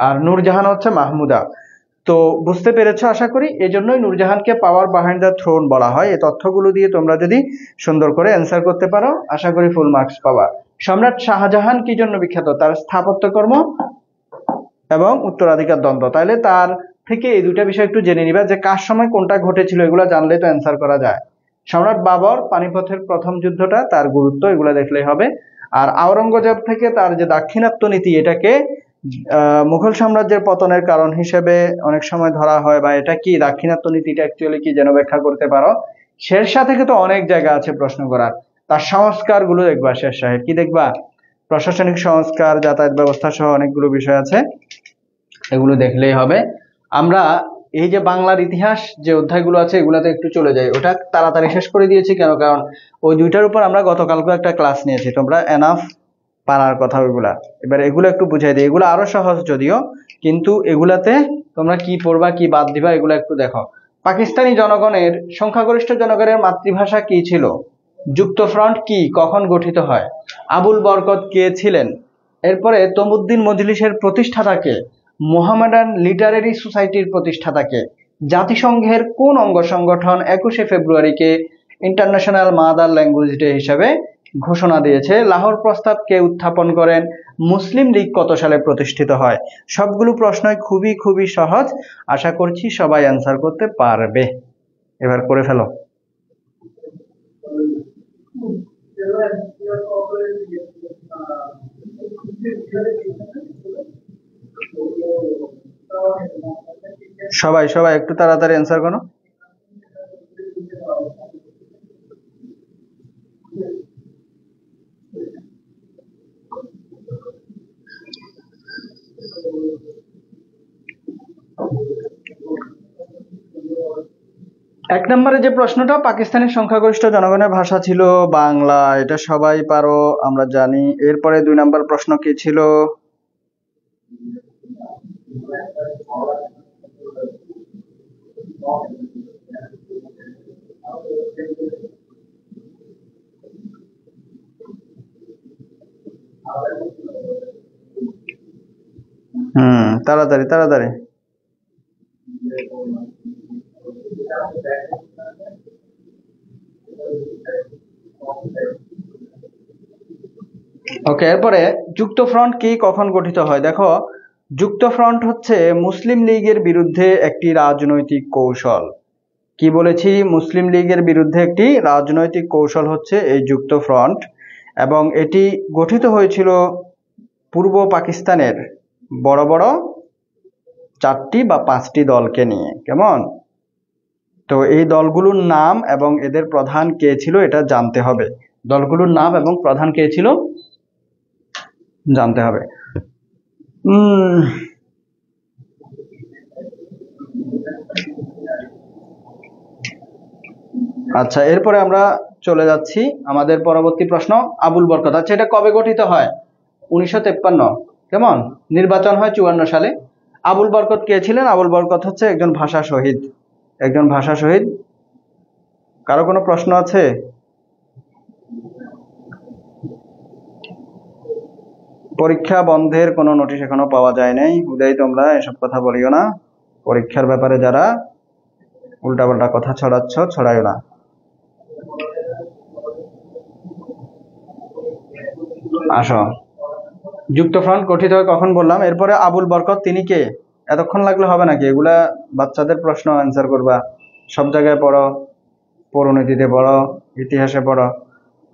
আর নূরজাহান হচ্ছে মাহমুদা। তো বুঝতে পেরেছো আশা করি। এজন্যই নূরজাহানকে পাওয়ার বিহাইন্ড দ্য থ্রোন বলা হয়। এই তথ্যগুলো দিয়ে তোমরা যদি সুন্দর করে অ্যান্সার করতে পারো, আশা করি ফুল মার্কস পাবা। সম্রাট শাহজাহান কি জন্য বিখ্যাত? তার স্থাপত্যকর্ম এবং উত্তরাধিকার দ্বন্দ্ব। তাইলে তার থেকে এই দুইটা বিষয় একটু জেনে নিবা, যে কার সময় কোনটা ঘটেছিল, এগুলো জানলে তো অ্যান্সার করা যায়। সম্রাট বাবর, পানিপথের প্রথম যুদ্ধটা, তার গুরুত্ব, এগুলো দেখলেই হবে। আর আওরঙ্গজেব থেকে তার যে দাক্ষিণাত্য নীতি, এটাকে মুঘল সাম্রাজ্যের পতনের কারণ হিসেবে অনেক সময় ধরা হয়। বা এটা কি, দাক্ষিণাত্য নীতিটা অ্যাকচুয়ালি কি, যেন ব্যাখ্যা করতে পারো। শেরশাহ থেকে তো অনেক জায়গা আছে প্রশ্ন করার। তার সংস্কার গুলো দেখবা। শেরশাহের কি দেখবা? প্রশাসনিক সংস্কার, যাতায়াত ব্যবস্থা সহ অনেকগুলো বিষয় আছে, এগুলো দেখলেই হবে। আমরা এই যে বাংলার ইতিহাস যে অধ্যায়গুলো আছে, এগুলাতে একটু চলে যাই। ওটা তাড়াতাড়ি শেষ করে দিয়েছি কেন? কারণ ওই দুইটার উপর আমরা গতকালকে একটা ক্লাস নিয়েছি, তোমরা এনাফ পারার কথা ওইগুলা। এবার এগুলো একটু বুঝাই দিই। এগুলো আরো সহজ যদিও, কিন্তু এগুলাতে তোমরা কি পড়বা, কি বাদ দিবা, এগুলো একটু দেখো। পাকিস্তানি জনগণের, সংখ্যাগরিষ্ঠ জনগণের মাতৃভাষা কি ছিল? যুক্তফ্রন্ট কি, কখন গঠিত হয়? আবুল বরকত কে ছিলেন? এরপরে তমুদ্দিন মজলিসের প্রতিষ্ঠাতাকে? মোহামেডান লিটারেরি সোসাইটির প্রতিষ্ঠাতাকে? জাতিসংঘের কোন অঙ্গ সংগঠন 21শে ফেব্রুয়ারিকে ইন্টারন্যাশনাল মাদার ল্যাঙ্গুয়েজ ডে হিসাবে ঘোষণা দিয়েছে? লাহোর প্রস্তাব কে উত্থাপন করেন? মুসলিম লীগ কত সালে প্রতিষ্ঠিত হয়? সবগুলো প্রশ্নই খুবই খুবই সহজ। আশা করছি সবাই অ্যান্সার করতে পারবে। এবার করে ফেলো। সবাই সবাই একটু তাড়াতাড়ি অ্যান্সার করো। এক নম্বরে যে প্রশ্নটা, পাকিস্তানের সংখ্যাগরিষ্ঠ জনগণের ভাষা ছিল বাংলা, এটা সবাই পারো, আমরা জানি। এরপরে 2 নম্বর প্রশ্ন কি ছিল? তাড়াতাড়ি তাড়াতাড়ি। ওকে, এরপরে যুক্তফ্রন্ট কি, কখন গঠিত হয়? দেখো, যুক্তফ্রন্ট হচ্ছে মুসলিম লীগের বিরুদ্ধে একটি রাজনৈতিক কৌশল। কি বলেছি, মুসলিম লীগের বিরুদ্ধে একটি রাজনৈতিক কৌশল হচ্ছে এই যুক্ত ফ্রন্ট, এবং এটি গঠিত হয়েছিল পূর্ব পাকিস্তানের বড় বড় 4টি বা 5টি দলকে নিয়ে। কেমন? তো এই দলগুলোর নাম এবং এদের প্রধান কে ছিল এটা জানতে হবে। দলগুলোর নাম এবং প্রধান কে ছিল জানতে হবে। আচ্ছা, এরপরে আমরা চলে যাচ্ছি আমাদের পরবর্তী প্রশ্ন, আবুল বরকত। আচ্ছা, এটা কবে গঠিত হয়? 1953। কেমন? নির্বাচন হয় 54 সালে। আবুল বরকত কে ছিলেন? আবুল বরকত হচ্ছে একজন ভাষা শহীদ, একজন ভাষা শহীদ। কারো কোনো প্রশ্ন আছে? পরীক্ষা বন্ধের কোনো নোটিশ এখনো পাওয়া যায় নাই। উদয়, তোমরা এসব কথা বলিও না। পরীক্ষার ব্যাপারে যারা উল্টাপাল্টা কথা ছড়াচ্ছ, ছড়াইও না। আসো, যুক্তফ্রন্ট গঠিত হয় কখন বললাম। এরপরে আবুল বরকত তিনি কে? এতক্ষণ লাগলে হবে নাকি? এগুলা বাচ্চাদের প্রশ্ন অ্যান্সার করবা, সব জায়গায় পড়ো, পৌরনীতিতে পড়ো, ইতিহাসে পড়ো।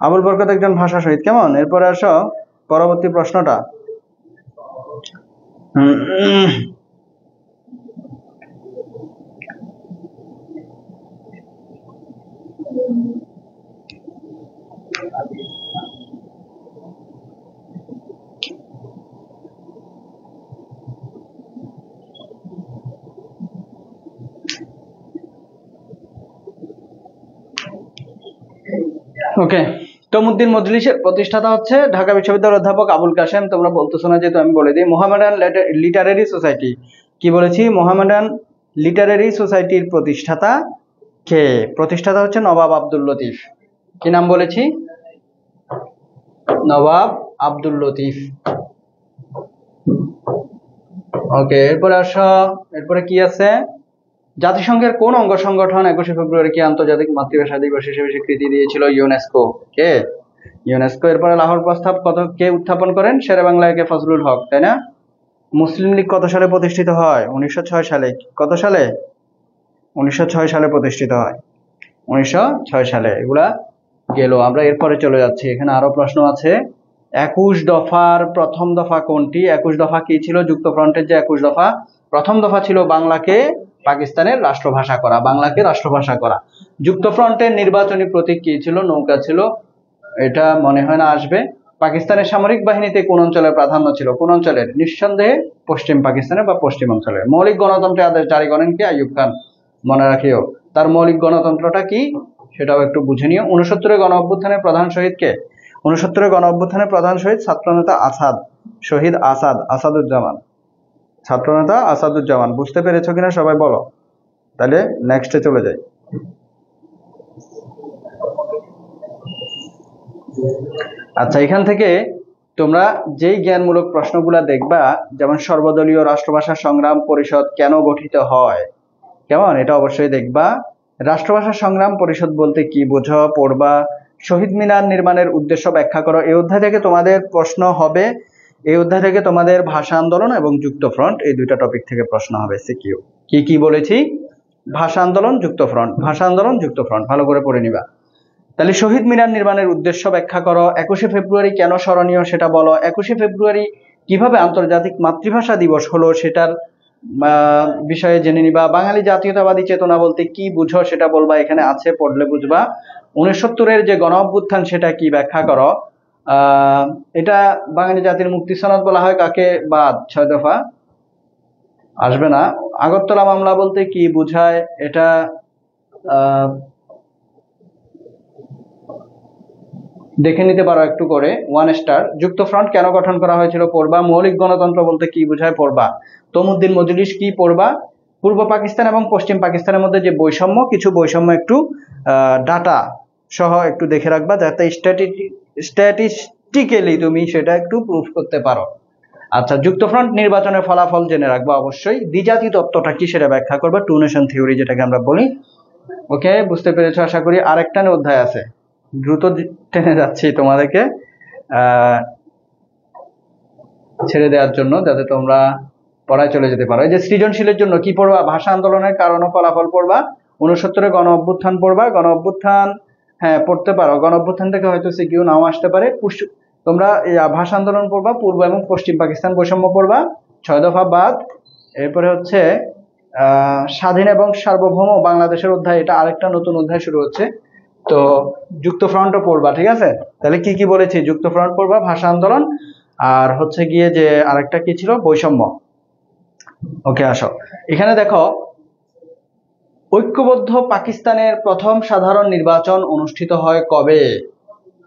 আবুল বরকত একজন ভাষা শহীদ। কেমন? এরপরে আসো পরবর্তী প্রশ্নটা। ওকে, তমুদ্দিন মজলিসের প্রতিষ্ঠাতা হচ্ছে ঢাকা বিশ্ববিদ্যালয়ের অধ্যাপক আবুল কাশেম। তোমরা বলতেছো না যেহেতু আমি বলে দিই। মোহামেডান লিটারেরি সোসাইটি, কি বলেছি? মোহামেডান লিটারেরি সোসাইটির প্রতিষ্ঠাতা কে? প্রতিষ্ঠাতা হচ্ছে নবাব আব্দুল লতিফ। কি নাম বলেছি? নবাব আব্দুল লতিফ। ওকে, এরপরে আসো, এরপরে কি আছে? জাতিসংঘের কোন অঙ্গ সংগঠন 21শে ফেব্রুয়ারিকে আন্তর্জাতিক মাতৃভাষা দিবস হিসেবে স্বীকৃতি দিয়েছিল? ইউনেস্কো। কে? ইউনেস্কো। এরপরে লাহোর প্রস্তাব কে উত্থাপন করেন? শেরে বাংলা একে ফজলুল হক, তাই না? মুসলিম লীগ কত সালে প্রতিষ্ঠিত হয়? 1906 সালে। কত সালে? 1906 সালে প্রতিষ্ঠিত হয়। 1906 সালে। এগুলা গেল। আমরা এরপরে চলে যাচ্ছি, এখানে আরো প্রশ্ন আছে। 21 দফার প্রথম দফা কোনটি? 21 দফা কি ছিল? যুক্তফ্রন্টের যে 21 দফা, প্রথম দফা ছিল বাংলাকে পাকিস্তানের রাষ্ট্রভাষা করা, বাংলাকে রাষ্ট্রভাষা করা। যুক্তফ্রন্টের নির্বাচনী প্রতীক কি ছিল? নৌকা ছিল। এটা মনে হয় না আসবে। পাকিস্তানের সামরিক বাহিনীতে কোন অঞ্চলের প্রাধান্য ছিল? কোন অঞ্চলের? নিঃসন্দেহে পশ্চিম পাকিস্তানের বা পশ্চিম অঞ্চলের। মৌলিক গণতন্ত্রের আদেশ জারি করেন কে? আইয়ুব খান। মনে রাখিও। তার মৌলিক গণতন্ত্রটা কি সেটাও একটু বুঝে নিও। 69 গণ অভ্যুত্থানের প্রধান শহীদ কে? 69 গণ অভ্যুত্থানের প্রধান শহীদ ছাত্রনেতা আসাদ, শহীদ আসাদ, আসাদুজ্জামান। ছাত্রনেতা আসাদুজ্জামান। বুঝতে পেরেছো কিনা সবাই বলো, তাহলে নেক্সটে চলে যাই। আচ্ছা, এখান থেকে তোমরা যেই জ্ঞানমূলক প্রশ্নগুলা দেখবা, যেমন সর্বদলীয় রাষ্ট্রভাষা সংগ্রাম পরিষদ কেন গঠিত হয়, কেমন, এটা অবশ্যই দেখবা। রাষ্ট্রভাষা সংগ্রাম পরিষদ বলতে কি বোঝো পড়বা। শহীদ মিনার নির্মাণের উদ্দেশ্য ব্যাখ্যা করো। এই অধ্যায় থেকে তোমাদের প্রশ্ন হবে। এই অধ্যায় থেকে তোমাদের ভাষা আন্দোলন এবং যুক্তফ্রন্ট, এই দুইটা টপিক থেকে প্রশ্ন হবে সিকিউ। কি কি বলেছি? ভাষা আন্দোলন, যুক্তফ্রন্ট, ভাষা আন্দোলন, যুক্তফ্রন্ট, ভালো করে পড়ে নিবা। তাহলে শহীদ মিনার নির্মাণের উদ্দেশ্য ব্যাখ্যা করো। 21শে ফেব্রুয়ারি কেন স্মরণীয় সেটা বলো। 21শে ফেব্রুয়ারি কিভাবে আন্তর্জাতিক মাতৃভাষা দিবস হলো সেটার বিষয়ে জেনে নিবা। বাঙালি জাতীয়তাবাদী চেতনা বলতে কি বুঝো সেটা বলবা, এখানে আছে, পড়লে বুঝবা। 69-এর যে গণ অভ্যুত্থান সেটা কি ব্যাখ্যা করো। এটা বাঙালি জাতির মুক্তি সনদ বলা হয় কাকে? বাদ, 6 দফা আসবে না। আগরতলা মামলা বলতে কি বুঝায়, এটা দেখে নিতে পারো একটু করে, 1 স্টার। যুক্তফ্রন্ট কেন গঠন করা হয়েছিল পড়বা। মৌলিক গণতন্ত্র বলতে কি বোঝায় পড়বা। তমুদ্দিন মজলিস কি পড়বা। পূর্ব পাকিস্তান এবং পশ্চিম পাকিস্তানের মধ্যে যে বৈষম্য, কিছু বৈষম্য একটু ডাটা সহ একটু দেখে রাখবা, যাতে স্ট্যাটিস্টিক্যালি তুমি সেটা একটু প্রুফ করতে পারো। আচ্ছা, যুক্তফ্রন্ট নির্বাচনের ফলাফল জেনে রাখবা অবশ্যই। দ্বিজাতি তত্ত্বটা কি সেটা ব্যাখ্যা করবা, টু নেশন থিওরি যেটাকে আমরা বলি। ওকে, বুঝতে পেরেছো আশা করি। আরেকটা অধ্যায় আছে, দ্রুত টেনে যাচ্ছি তোমাদেরকে ছেড়ে দেওয়ার জন্য, যাতে তোমরা পড়ায় চলে যেতে পারো। এই যে সৃজনশীলের জন্য কি পড়বা? ভাষা আন্দোলনের কারণ ও ফলাফল পড়বা। ঊনসত্তরে গণ অভ্যুত্থান পড়বা, গণ অভ্যুত্থান হ্যাঁ পড়তে পারো, গণ অভ্যুত্থান থেকে হয়তো সিকিউ নাও আসতে পারে। তোমরা ভাষা আন্দোলন পড়বা, পূর্ব এবং পশ্চিম পাকিস্তান বৈষম্য পড়বা, 6 দফা বাদ। এরপরে হচ্ছে স্বাধীন এবং সার্বভৌম বাংলাদেশের অধ্যায়, এটা আরেকটা নতুন অধ্যায় শুরু হচ্ছে। তো যুক্তফ্রন্টও পড়বা, ঠিক আছে? তাহলে কি কি বলেছি? যুক্তফ্রন্ট পড়বা, ভাষা আন্দোলন, আর হচ্ছে গিয়ে যে আরেকটা কি ছিল, বৈষম্য। ওকে, আসো এখানে দেখো, ঐক্যবদ্ধ পাকিস্তানের প্রথম সাধারণ নির্বাচন অনুষ্ঠিত হয় কবে?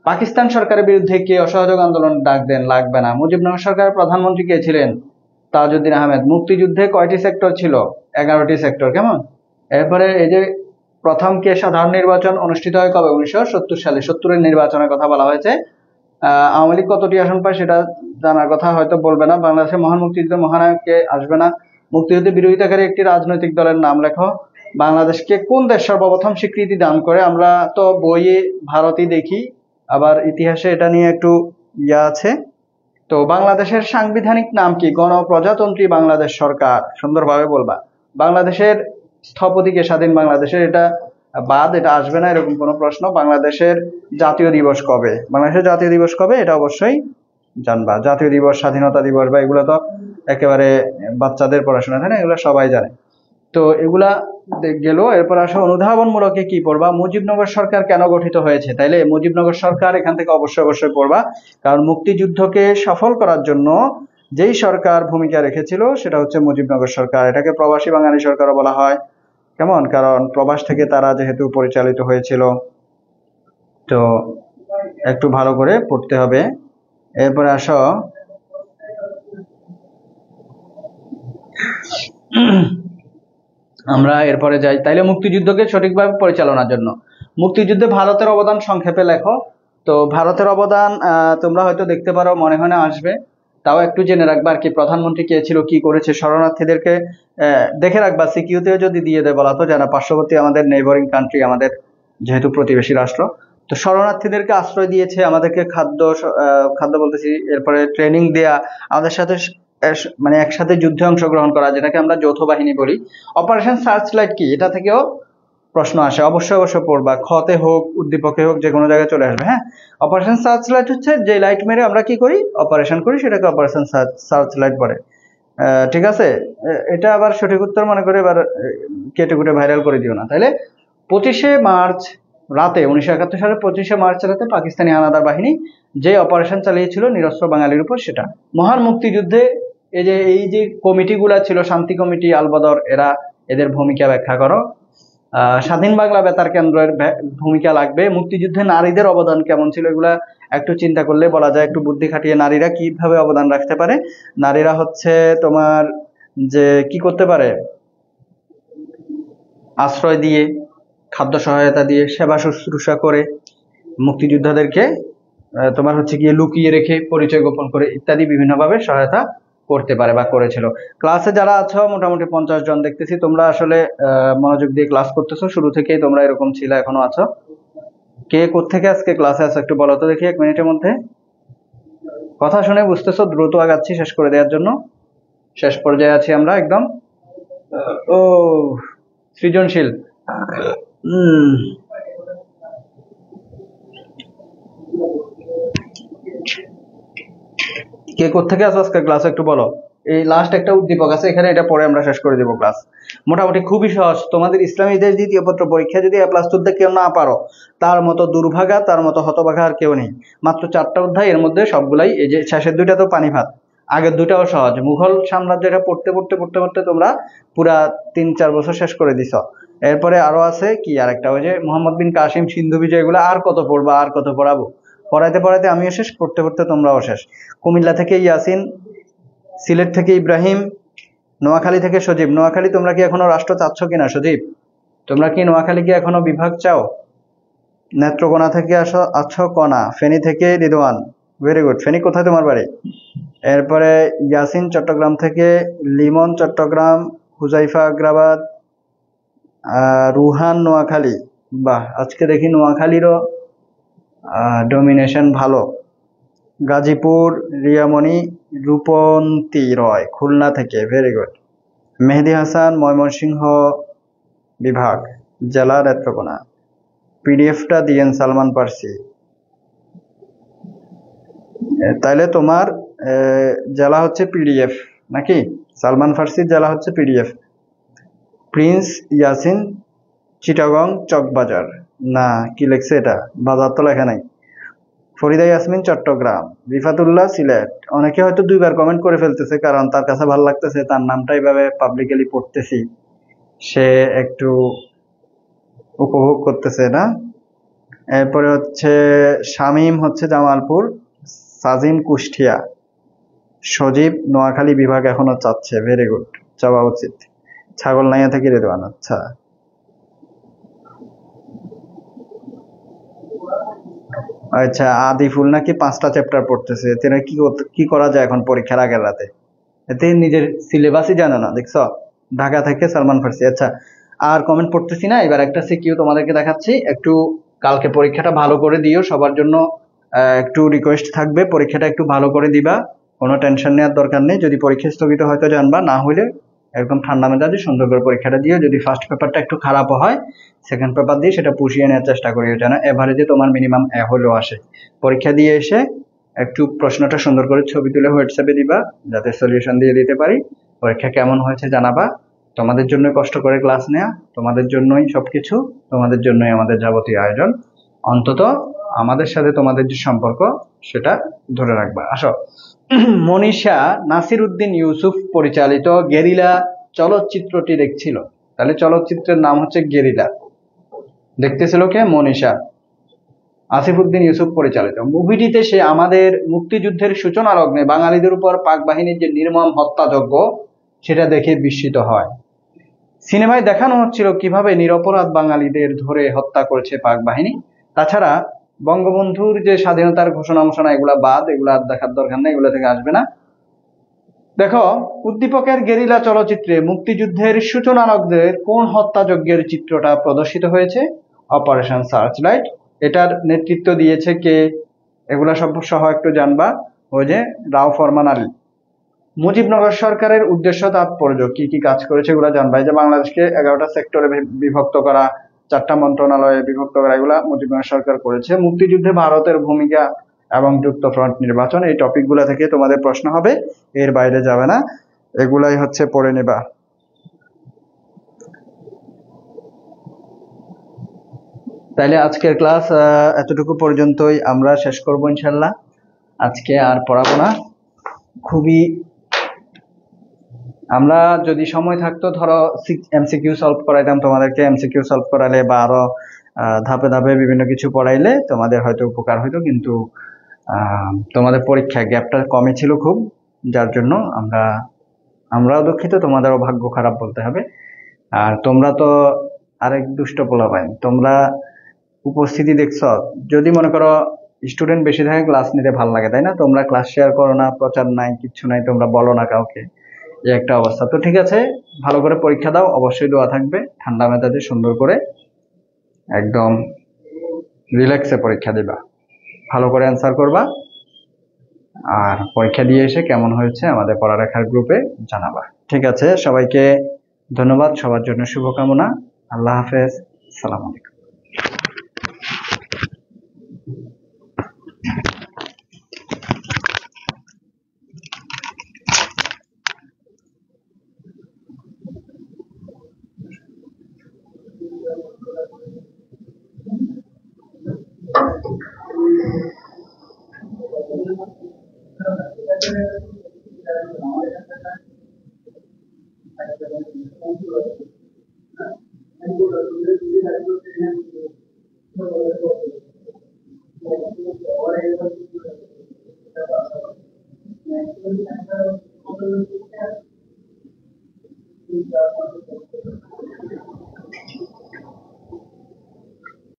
পাকিস্তান সরকারের বিরুদ্ধে কে অসহযোগ আন্দোলন ডাক দেন? লাগবে না। মুজিবনগর সরকারের প্রধানমন্ত্রী কে ছিলেন? তাজউদ্দিন আহমেদ। মুক্তিযুদ্ধে কয়টি সেক্টর ছিল? 11টি সেক্টর। কেমন? এরপরে এই যে প্রথম কে সাধারণ নির্বাচন অনুষ্ঠিত হয় কবে? 1970 সালে। 70-এর নির্বাচনের কথা বলা হয়েছে। আওয়ামী লীগ কতটি আসন পায় সেটা জানার কথা হয়তো বলবে না। বাংলাদেশের মহান মুক্তিযুদ্ধের মহানায়ক কে আসবে না। মুক্তিযুদ্ধে বিরোধিতাকারী একটি রাজনৈতিক দলের নাম লেখো। বাংলাদেশকে কোন দেশ সর্বপ্রথম স্বীকৃতি দান করে? আমরা তো বইয়ে ভারতই দেখি, আবার ইতিহাসে এটা নিয়ে একটু আছে। তো বাংলাদেশের সাংবিধানিক নাম কি? গণপ্রজাতন্ত্রী বাংলাদেশ সরকার। সুন্দরভাবে বলবা। বাংলাদেশের স্থপতি কে? স্বাধীন বাংলাদেশের। এটা বাদ, এটা আসবে না এরকম কোনো প্রশ্ন। বাংলাদেশের জাতীয় দিবস কবে? বাংলাদেশের জাতীয় দিবস কবে এটা অবশ্যই জানবা। জাতীয় দিবস, স্বাধীনতা দিবস বা এগুলো তো একেবারে বাচ্চাদের পড়াশোনা, তাই না? এগুলো সবাই জানে। তো এগুলা গেল। এরপর আসো অনুধাবনমূলকে কি পড়বা? মুজিবনগর সরকার কেন গঠিত হয়েছে? তাইলে মুজিবনগর সরকার এখান থেকে অবশ্যই পড়বা, কারণ মুক্তিযুদ্ধকে সফল করার জন্য যেই সরকার ভূমিকা রেখেছিল সেটা হচ্ছে মুজিবনগর সরকার। এটাকে প্রবাসী বাঙালি সরকারও বলা হয়। কেমন? কারণ প্রবাস থেকে তারা যেহেতু পরিচালিত হয়েছিল। তো একটু ভালো করে পড়তে হবে। এরপরে আসো, আমরা এরপরে যাই। তাইলে মুক্তিযুদ্ধকে সঠিকভাবে পরিচালনার জন্য মুক্তিযুদ্ধে ভারতের অবদান সংক্ষেপে লেখো। তো ভারতের অবদান তোমরা হয়তো দেখতে পারো, মনে হয় না আসবে, তাও একটু জেনে রাখবা আর কি। প্রধানমন্ত্রী কে ছিল, কি করেছে, শরণার্থীদেরকে দেখে রাখবা। সিকিউতে যদি দিয়ে দেয় বলা তো জানা, পার্শ্ববর্তী আমাদের নেইবারিং কান্ট্রি, আমাদের যেহেতু প্রতিবেশী রাষ্ট্র, তো শরণার্থীদেরকে আশ্রয় দিয়েছে, আমাদেরকে খাদ্য বলতেছি, এরপরে ট্রেনিং দেয়া, আমাদের সাথে মানে একসাথে যুদ্ধে অংশগ্রহণ করা, যেটাকে আমরা যৌথ বাহিনী বলি। অপারেশন সার্চলাইট কি? এটা থেকেও প্রশ্ন আসে, অবশ্যই পড়বা। খতে হোক, উদ্দীপকে হোক, যে কোনো জায়গায় চলে আসবে। হ্যাঁ, অপারেশন সার্চলাইট হচ্ছে যে লাইট মেরে আমরা কি করি, অপারেশন করি, সেটাকে অপারেশন সার্চলাইট বলে। ঠিক আছে? এটা আবার সঠিক উত্তর মনে করে এবার কেটে কুটে ভাইরাল করে দিও না। তাহলে 25শে মার্চ রাতে, 1971 সালের 25শে মার্চ রাতে পাকিস্তানি হানাদার বাহিনী যে অপারেশন চালিয়েছিল নিরস্ত্র বাঙালির উপর, সেটা। মহান মুক্তিযুদ্ধে এই যে কমিটিগুলা ছিল, শান্তি কমিটি, আলবদর, এদের ভূমিকা ব্যাখ্যা করো। স্বাধীন বাংলা বেতার কেন্দ্রের ভূমিকা লাগবে। মুক্তিযুদ্ধে নারীদের অবদান কেমন ছিল, এগুলা একটু চিন্তা করলে বলা যায়। একটু বুদ্ধি খাটিয়ে নারীরা কিভাবে অবদান রাখতে পারে। নারীরা হচ্ছে তোমার যে কি করতে পারে, আশ্রয় দিয়ে, খাদ্য সহায়তা দিয়ে, সেবা শুশ্রূষা করে, মুক্তিযোদ্ধাদেরকে তোমার হচ্ছে গিয়ে লুকিয়ে রেখে, পরিচয় গোপন করে, ইত্যাদি বিভিন্নভাবে সহায়তা করতে পারে বা করেছিল। ক্লাসে যারা আছো মোটামুটি 50 জন দেখতেছি, তোমরা আসলে মনোযোগ দিয়ে ক্লাস করতেছো, শুরু থেকেই তোমরা এরকম ছিল, এখনো আছো। কে কোত্থেকে আজকে ক্লাসে আছো একটু বলো তো দেখি, 1 মিনিটের মধ্যে। কথা শুনে বুঝতেছো দ্রুত আগাচ্ছি শেষ করে দেওয়ার জন্য। শেষ পর্যায়ে আছি আমরা একদম। ও সৃজনশীল, কে কোত্থেকে আছো আজকে ক্লাস একটু বলো। এই লাস্ট একটা উদ্দীপক আছে এখানে, এটা পরে আমরা শেষ করে দেবো ক্লাস। মোটামুটি খুবই সহজ। তোমাদের ইসলামী ইতিহাস দ্বিতীয় পত্র পরীক্ষা যদি A+ তুলতে কেউ না পারো, তার মতো দুর্ভাগা, তার মতো হতভাগা আর কেউ নেই। মাত্র 4টা অধ্যায়, এর মধ্যে সবগুলাই, এই যে শেষের 2টা তো পানি ভাত, আগের 2টাও সহজ। মুঘল সাম্রাজ্যটা পড়তে তোমরা পুরা 3-4 বছর শেষ করে দিছ। এরপরে আরো আছে কি, আরেকটা ওই যে মোহাম্মদ বিন কাসিম, সিন্ধু বিজয়, এগুলো আর কত পড়বা, আর কত পড়াবো। পড়াইতে আমিও শেষ, পড়তে তোমরাও শেষ। কুমিল্লা থেকে ইয়াসিন, সিলেট থেকে ইব্রাহিম, নোয়াখালী থেকে সজীব। নোয়াখালী তোমরা কি এখনো রাষ্ট্র চাচ্ছ কিনা সজীব? তোমরা কি নোয়াখালীকে এখনো বিভাগ চাও? নেত্রকোনা থেকে আছো কণা, ফেনী থেকে রিদওয়ান, ভেরি গুড। ফেনী কোথায় তোমার বাড়ি? এরপরে ইয়াসিন চট্টগ্রাম থেকে, লিমন চট্টগ্রাম, হুজাইফা আগ্রাবাদ, রুহান নোয়াখালী। বাহ, আজকে দেখি নোয়াখালীরও ডমিনেশন ভালো। গাজীপুর, রিয়ামণি, রূপন্তী রয় খুলনা থেকে, ভেরি গুড। মেহেদি হাসান, ময়মনসিংহ বিভাগ। জেলা নেত্রকোনা। পিডিএফটা দিয়েন সালমান পার্সি। তাইলে তোমার জেলা হচ্ছে পিডিএফ নাকি? সালমান ফার্সির জেলা হচ্ছে পিডিএফ। প্রিন্স ইয়াসিন চিটাগং চকবাজার, না কি লেখছে এটা, বাজার তো লেখা নাই। ফরিদা ইয়াসমিন চট্টগ্রাম, রিফাতুল্লাহ সিলেট। অনেকে হয়তো 2বার কমেন্ট করে ফেলতেছে, কারণ তার কাছে ভালো লাগতেছে, তার নামটা এইভাবে পাবলিকলি পড়তেছি, সে একটু উপভোগ করতেছে না। এরপরে হচ্ছে শামীম হচ্ছে জামালপুর, সাজিম কুষ্টিয়া, সজীব নোয়াখালী বিভাগ এখনো চাচ্ছে, ভেরি গুড, চাওয়া উচিত। ছাগলনাইয়া থেকে রেদওয়ান, আচ্ছা। আচ্ছা, আদিফুল নাকি 5টা চ্যাপ্টার পড়তেছে, এতে কি করা যায় এখন পরীক্ষার আগের রাতে? এতে নিজের সিলেবাসই জানে না, দেখছো? ঢাকা থেকে সালমান ফার্সি। আচ্ছা, আর কমেন্ট পড়তেছি না, এবার একটা সিকিউ তোমাদেরকে দেখাচ্ছি। একটু কালকে পরীক্ষাটা ভালো করে দিও, সবার জন্য একটু রিকোয়েস্ট থাকবে, পরীক্ষাটা একটু ভালো করে দিবা, কোনো টেনশন নেওয়ার দরকার নেই। যদি পরীক্ষা স্থগিত হয়তো জানবা, না হলে একদম ঠান্ডা মেজাজে সুন্দর করে পরীক্ষাটা দিও। যদি ফার্স্ট পেপারটা একটু খারাপও হয়, সেকেন্ড পেপার দিয়ে সেটা পুষিয়ে নেওয়ার চেষ্টা করিও, যেন এভারেজে তোমার মিনিমাম হলেও আসে। পরীক্ষা দিয়ে এসে একটু প্রশ্নটা সুন্দর করে ছবি তুলে হোয়াটসঅ্যাপে দিবা, যাতে সলিউশন দিয়ে দিতে পারি। পরীক্ষা কেমন হয়েছে জানাবা। তোমাদের জন্য কষ্ট করে ক্লাস নেওয়া, তোমাদের জন্যই সবকিছু, তোমাদের জন্যই আমাদের যাবতীয় আয়োজন। অন্তত আমাদের সাথে তোমাদের যে সম্পর্ক সেটা ধরে রাখবা। আসো, মনীষা নাসির উদ্দিন ইউসুফ পরিচালিত গেরিলা চলচ্চিত্রটি দেখছিল। তাহলে চলচ্চিত্রের নাম হচ্ছে গেরিলা, দেখতেছিল কে? মনীষা। আসিফউদ্দিন ইউসুফ পরিচালিত মুভিটিতে সে আমাদের মুক্তিযুদ্ধের সূচনা লগ্নে বাঙালিদের উপর পাক বাহিনীর যে নির্মম হত্যাযজ্ঞ, সেটা দেখে বিস্মিত হয়। সিনেমায় দেখানো হচ্ছিল কিভাবে নিরপরাধ বাঙালিদের ধরে হত্যা করেছে পাক বাহিনী। তাছাড়া বঙ্গবন্ধুর যে স্বাধীনতার ঘোষণা মোষণা, এগুলা বাদ, এগুলা দেখার দরকার নেই, এগুলো থেকে আসবে না। দেখো, উদ্দীপকের গেরিলা চলচ্চিত্রে মুক্তিযুদ্ধের সূচনা লগ্নের কোন হত্যাযজ্ঞের চিত্রটা প্রদর্শিত হয়েছে? Operation searchlight. এটার নেতৃত্ব দিয়েছে কে? এগুলা সব সহ একটু জানবা। ওই যে রাও ফরমান আলী। মুজিবনগর সরকারের উদ্দেশ্য তাৎপর্য, কি কি কাজ করেছে এগুলা জানবা। এই যে বাংলাদেশকে 11টা সেক্টরে বিভক্ত করা, 4টা মন্ত্রণালয়ে বিভক্ত করা, এগুলা মুজিবনগর সরকার করেছে। মুক্তিযুদ্ধে ভারতের ভূমিকা এবং যুক্তফ্রন্ট নির্বাচন, এই টপিকগুলা থেকে তোমাদের প্রশ্ন হবে, এর বাইরে যাবে না, এগুলাই হচ্ছে পড়ে নেবা। তাইলে আজকের ক্লাস এতটুকু পর্যন্তই আমরা শেষ করব ইনশাল্লাহ। আজকে আর পড়াবো না। খুবই, আমরা যদি সময় থাকতো, ধরো এমসিকিউ সলভ করাইতাম তোমাদেরকে, এমসিকিউ সলভ করালে বা আরো ধাপে ধাপে বিভিন্ন কিছু পড়াইলে তোমাদের হয়তো উপকার হইতো, কিন্তু তোমাদের পরীক্ষা গ্যাপটা কমে ছিল খুব, যার জন্য আমরাও দুঃখিত, তোমাদেরও ভাগ্য খারাপ বলতে হবে। আর তোমরা তো আরেক দুষ্ট পোলাপাইন, তোমরা উপস্থিতি দেখছ, যদি মনে করো স্টুডেন্ট বেশি থাকে ক্লাস নিতে ভালো লাগে, তাই না? তোমরা ক্লাস শেয়ার করো না, প্রচার নাই, কিচ্ছু নাই, তোমরা বলো না কাউকে, এই একটা অবস্থা। তো ঠিক আছে, ভালো করে পরীক্ষা দাও, অবশ্যই দোয়া থাকবে, ঠান্ডা মেজাজে সুন্দর করে একদম রিল্যাক্সে পরীক্ষা দিবা, ভালো করে অ্যান্সার করবা, আর পরীক্ষা দিয়ে এসে কেমন হয়েছে আমাদের পড়ালেখার গ্রুপে জানাবা। ঠিক আছে, সবাইকে ধন্যবাদ, সবার জন্য শুভকামনা। আল্লাহ হাফেজ, আসসালামু আলাইকুম।